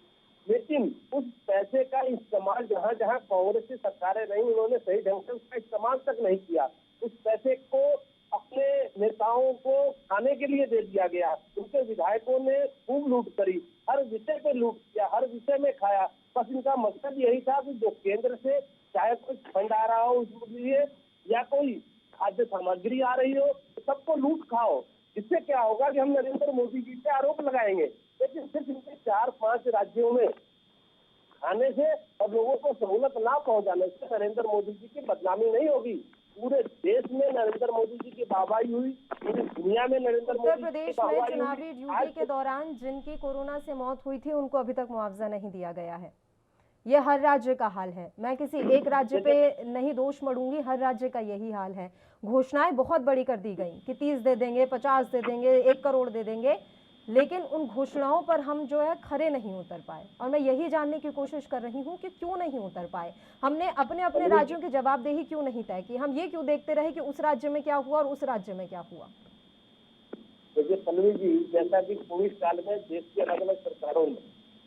लेकिन उस पैसे का इस्तेमाल जहाँ जहाँ कांग्रेस की सरकारें रही, उन्होंने सही ढंग से उसका इस्तेमाल तक नहीं किया। उस पैसे को अपने नेताओं को खाने के लिए दे दिया गया। उनके विधायकों ने खूब लूट करी, हर विषय पे लूट किया, हर विषय में खाया। बस इनका मकसद यही था कि जो केंद्र से चाहे कोई फंड आ रहा हो उसके लिए या कोई खाद्य सामग्री आ रही हो, तो सबको लूट खाओ। इससे क्या होगा कि हम नरेंद्र मोदी जी पे आरोप लगाएंगे, लेकिन सिर्फ इनके 4-5 राज्यों में खाने से और लोगों को सहूलत ना पहुंचाने से नरेंद्र मोदी जी की बदनामी नहीं होगी। पूरे देश में नरेंद्र मोदी जी की वाहवाही हुई, पूरी दुनिया में नरेंद्र मोदी उत्तर प्रदेश में चुनावी ड्यूटी के दौरान जिनकी कोरोना से मौत हुई थी उनको अभी तक मुआवजा नहीं दिया गया है। ये हर राज्य का हाल है, मैं किसी एक राज्य पे नहीं दोष मढ़ूंगी, हर राज्य का यही हाल है। घोषणाएं बहुत बड़ी कर दी गई कि 30 दे देंगे, 50 दे देंगे, 1 करोड़ दे देंगे, लेकिन उन घोषणाओं पर हम जो है खरे नहीं उतर पाए। और मैं यही जानने की कोशिश कर रही हूँ कि क्यों नहीं उतर पाए। हमने अपने अपने राज्यों की जवाबदेही क्यों नहीं तय की? हम ये क्यों देखते रहे कि उस राज्य में क्या हुआ और उस राज्य में क्या हुआ? देखिए पल्लवी जी, जैसा कि कोविड काल में देश की अलग अलग सरकारों में,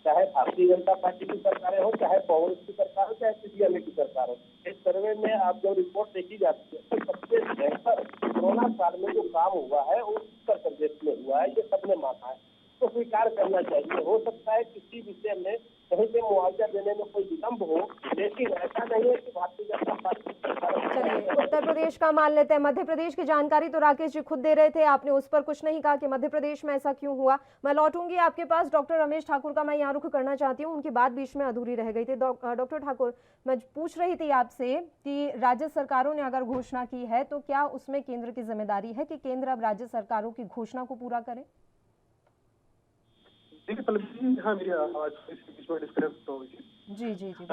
चाहे भारतीय जनता पार्टी की सरकारें हो, चाहे कांग्रेस की सरकार हो, चाहे CPM की सरकार हो, इस सर्वे में आप जो रिपोर्ट देखी जाती है तो सबसे बेहतर कोरोना काल में जो काम हुआ है वो उत्तर प्रदेश में हुआ है, ये सबने माना है, तो स्वीकार करना चाहिए। हो सकता है किसी विषय में कहीं पे मुआवजा देने में कोई विलम्ब हो, लेकिन ऐसा नहीं है कि भारतीय जनता पार्टी सरकार। चलिए उत्तर प्रदेश का मान लेते हैं। मध्य प्रदेश की जानकारी तो राकेश जी खुद दे रहे थे, आपने उस पर कुछ नहीं कहा कि मध्य प्रदेश में ऐसा क्यों हुआ। मैं लौटूंगी आपके पास। डॉक्टर रमेश ठाकुर का मैं यहाँ रुख करना चाहती हूँ, उनकी बात बीच में अधूरी रह गई थी। डॉक्टर ठाकुर, मैं पूछ रही थी आपसे कि राज्य सरकारों ने अगर घोषणा की है तो क्या उसमें केंद्र की जिम्मेदारी है कि केंद्र अब राज्य सरकारों की घोषणा को पूरा करे? देखिए पल्लवी, हाँ मेरी आवाज बीच में डिस्कनेक्ट हो गई थी। जी जी जी।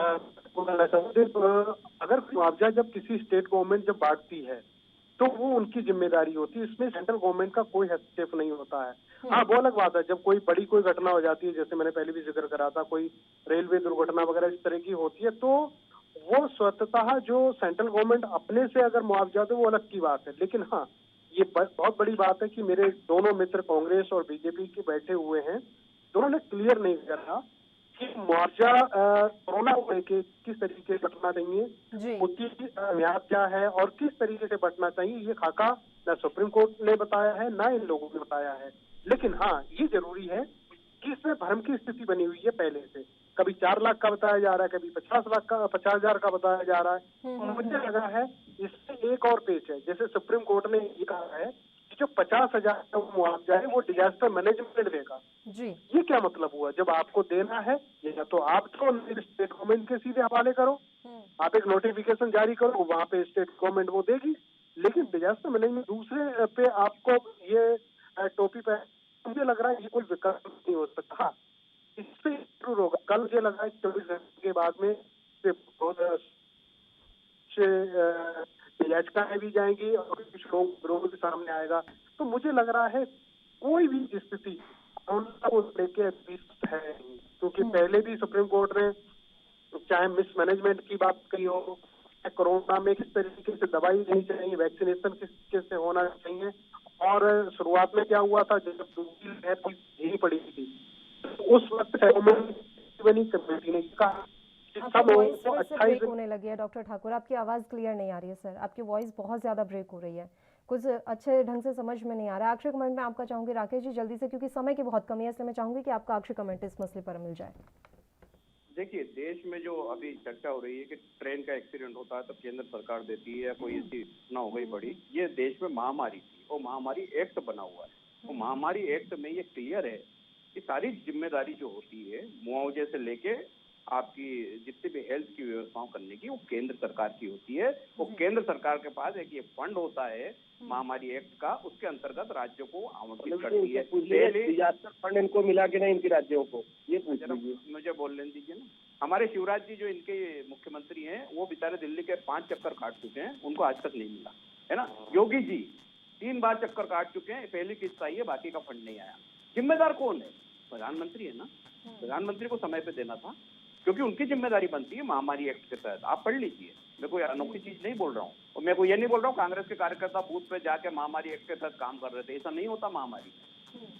अगर मुआवजा जब किसी स्टेट गवर्नमेंट जब बांटती है तो वो उनकी जिम्मेदारी होती है, इसमें सेंट्रल गवर्नमेंट का कोई हस्तक्षेप नहीं होता है। हाँ वो अलग बात है जब कोई बड़ी कोई घटना हो जाती है, जैसे मैंने पहले भी जिक्र करा था, कोई रेलवे दुर्घटना वगैरह इस तरह की होती है, तो वो स्वतः जो सेंट्रल गवर्नमेंट अपने से अगर मुआवजा दे वो अलग की बात है। लेकिन हाँ ये बहुत बड़ी बात है कि मेरे दोनों मित्र कांग्रेस और बीजेपी के बैठे हुए हैं, दोनों ने क्लियर नहीं करा कि मुआवजा कोरोना को लेकर किस तरीके से बटना चाहिए, उसकी म्याद क्या है और किस तरीके से बटना चाहिए। ये खाका ना सुप्रीम कोर्ट ने बताया है, ना इन लोगों ने बताया है। लेकिन हाँ, ये जरूरी है कि इसमें भ्रम की स्थिति बनी हुई है पहले से। कभी 4 लाख का बताया जा रहा है, कभी 50,000 का बताया जा रहा है। तो मुझे लगा है इससे एक और पेच है। जैसे सुप्रीम कोर्ट ने ये कहा है कि जो 50,000 का मुआवजा है वो डिजास्टर मैनेजमेंट देगा जी। ये क्या मतलब हुआ? जब आपको देना है या तो आप तो स्टेट गवर्नमेंट के सीधे हवाले करो, आप एक नोटिफिकेशन जारी करो, वहां पे स्टेट गवर्नमेंट वो देगी। लेकिन डिजास्टर मैनेजमेंट दूसरे पे आपको ये टोपी पे, मुझे लग रहा है ये कोई विकल्प नहीं हो सकता। इससे जरूर होगा। कल मुझे लगा है 24 घंटे के बाद में याचिकाएं भी जाएंगी और कुछ लोगों के सामने आएगा। तो मुझे लग रहा है कोई भी स्थिति को लेके है, क्योंकि पहले भी सुप्रीम कोर्ट ने चाहे मिसमैनेजमेंट की बात कही हो, कोरोना में किस तरीके से दवाई देनी चाहिए, वैक्सीनेशन किस तरीके से होना चाहिए। और शुरुआत में क्या हुआ था, जब दूसरी लहर झेलनी पड़ी थी उस वक्त बनी कमेटी ने कहा सब ब्रेक होने लगी है। डॉक्टर ठाकुर, आपकी आवाज क्लियर नहीं आ रही है सर, आपकी वॉइस बहुत ज्यादा ब्रेक हो रही है, कुछ अच्छे ढंग से समझ में नहीं आ रहा है। आखिरी कमेंट में आपका चाहूंगी राकेश जी जल्दी से, क्योंकि समय की बहुत कमी है, इसलिए मैं चाहूंगी कि आपका आखिरी कमेंट इस मसले पर मिल जाए। देखिए, देश में जो अभी चर्चा हो रही है कि ट्रेन का एक्सीडेंट होता है तो केंद्र सरकार देती है, कोई ऐसी घटना हो गई बड़ी, ये देश में महामारी थी, वो महामारी एक्ट बना हुआ है। वो महामारी एक्ट में ये क्लियर है कि सारी जिम्मेदारी जो होती है मुआवजे से लेके आपकी जितनी भी हेल्थ की व्यवस्थाओं करने की, वो केंद्र सरकार की होती है। वो केंद्र सरकार के पास एक ये फंड होता है महामारी एक्ट का, उसके अंतर्गत राज्यों को आवंटित करती है। डिजास्टर फंड इनको मिला के नहीं, इनके राज्यों को, ये मुझे बोलने दीजिए ना। हमारे शिवराज जी जो इनके मुख्यमंत्री हैं, वो बेचारे दिल्ली के 5 चक्कर काट चुके हैं, उनको आज तक नहीं मिला है ना। योगी जी 3 बार चक्कर काट चुके हैं, पहली किस्त आई है, बाकी का फंड नहीं आया। जिम्मेदार कौन है? प्रधानमंत्री है ना। प्रधानमंत्री को समय पे देना था, क्योंकि उनकी जिम्मेदारी बनती है महामारी एक्ट के तहत। आप पढ़ लीजिए, मैं कोई अनोखी चीज नहीं बोल रहा हूँ, और मैं कोई ये नहीं बोल रहा हूँ कांग्रेस के कार्यकर्ता बूथ पे जाके महामारी एक्ट के तहत काम कर रहे थे। ऐसा नहीं होता। महामारी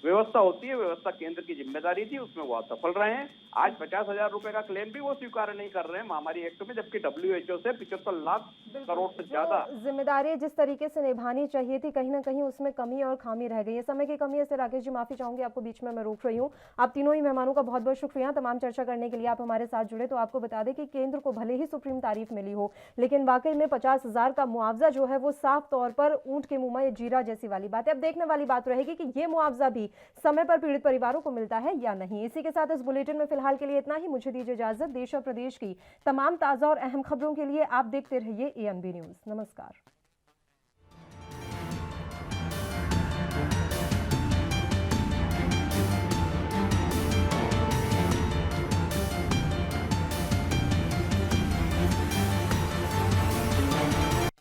व्यवस्था होती है, व्यवस्था केंद्र की जिम्मेदारी थी, उसमें वो सफल रहे हैं। आज 50,000 रुपए का क्लेम भी वो स्वीकार नहीं कर रहे हैं महामारी एक्ट में, जबकि WHO से 75 लाख करोड़ से ज्यादा जिम्मेदारी जिस तरीके से निभानी चाहिए थी, कहीं ना कहीं उसमें कमी और खामी रह गई है। समय की कमी है से राकेश जी माफी चाहूंगी, आपको बीच में मैं रोक रही हूँ। आप तीनों ही मेहमानों का बहुत बहुत शुक्रिया तमाम चर्चा करने के लिए, आप हमारे साथ जुड़े। तो आपको बता दें कि केंद्र को भले ही सुप्रीम तारीफ मिली हो, लेकिन वाकई में 50,000 का मुआवजा जो है वो साफ तौर पर ऊंट के मुंह में जीरा जैसी वाली बात है। अब देखने वाली बात रहेगी कि ये मुआवजा भी समय पर पीड़ित परिवारों को मिलता है या नहीं। इसी के साथ इस बुलेटिन में फिलहाल के लिए इतना ही। मुझे दीजिए इजाजत। देश और प्रदेश की तमाम ताजा और अहम खबरों के लिए आप देखते रहिए ANB न्यूज। नमस्कार।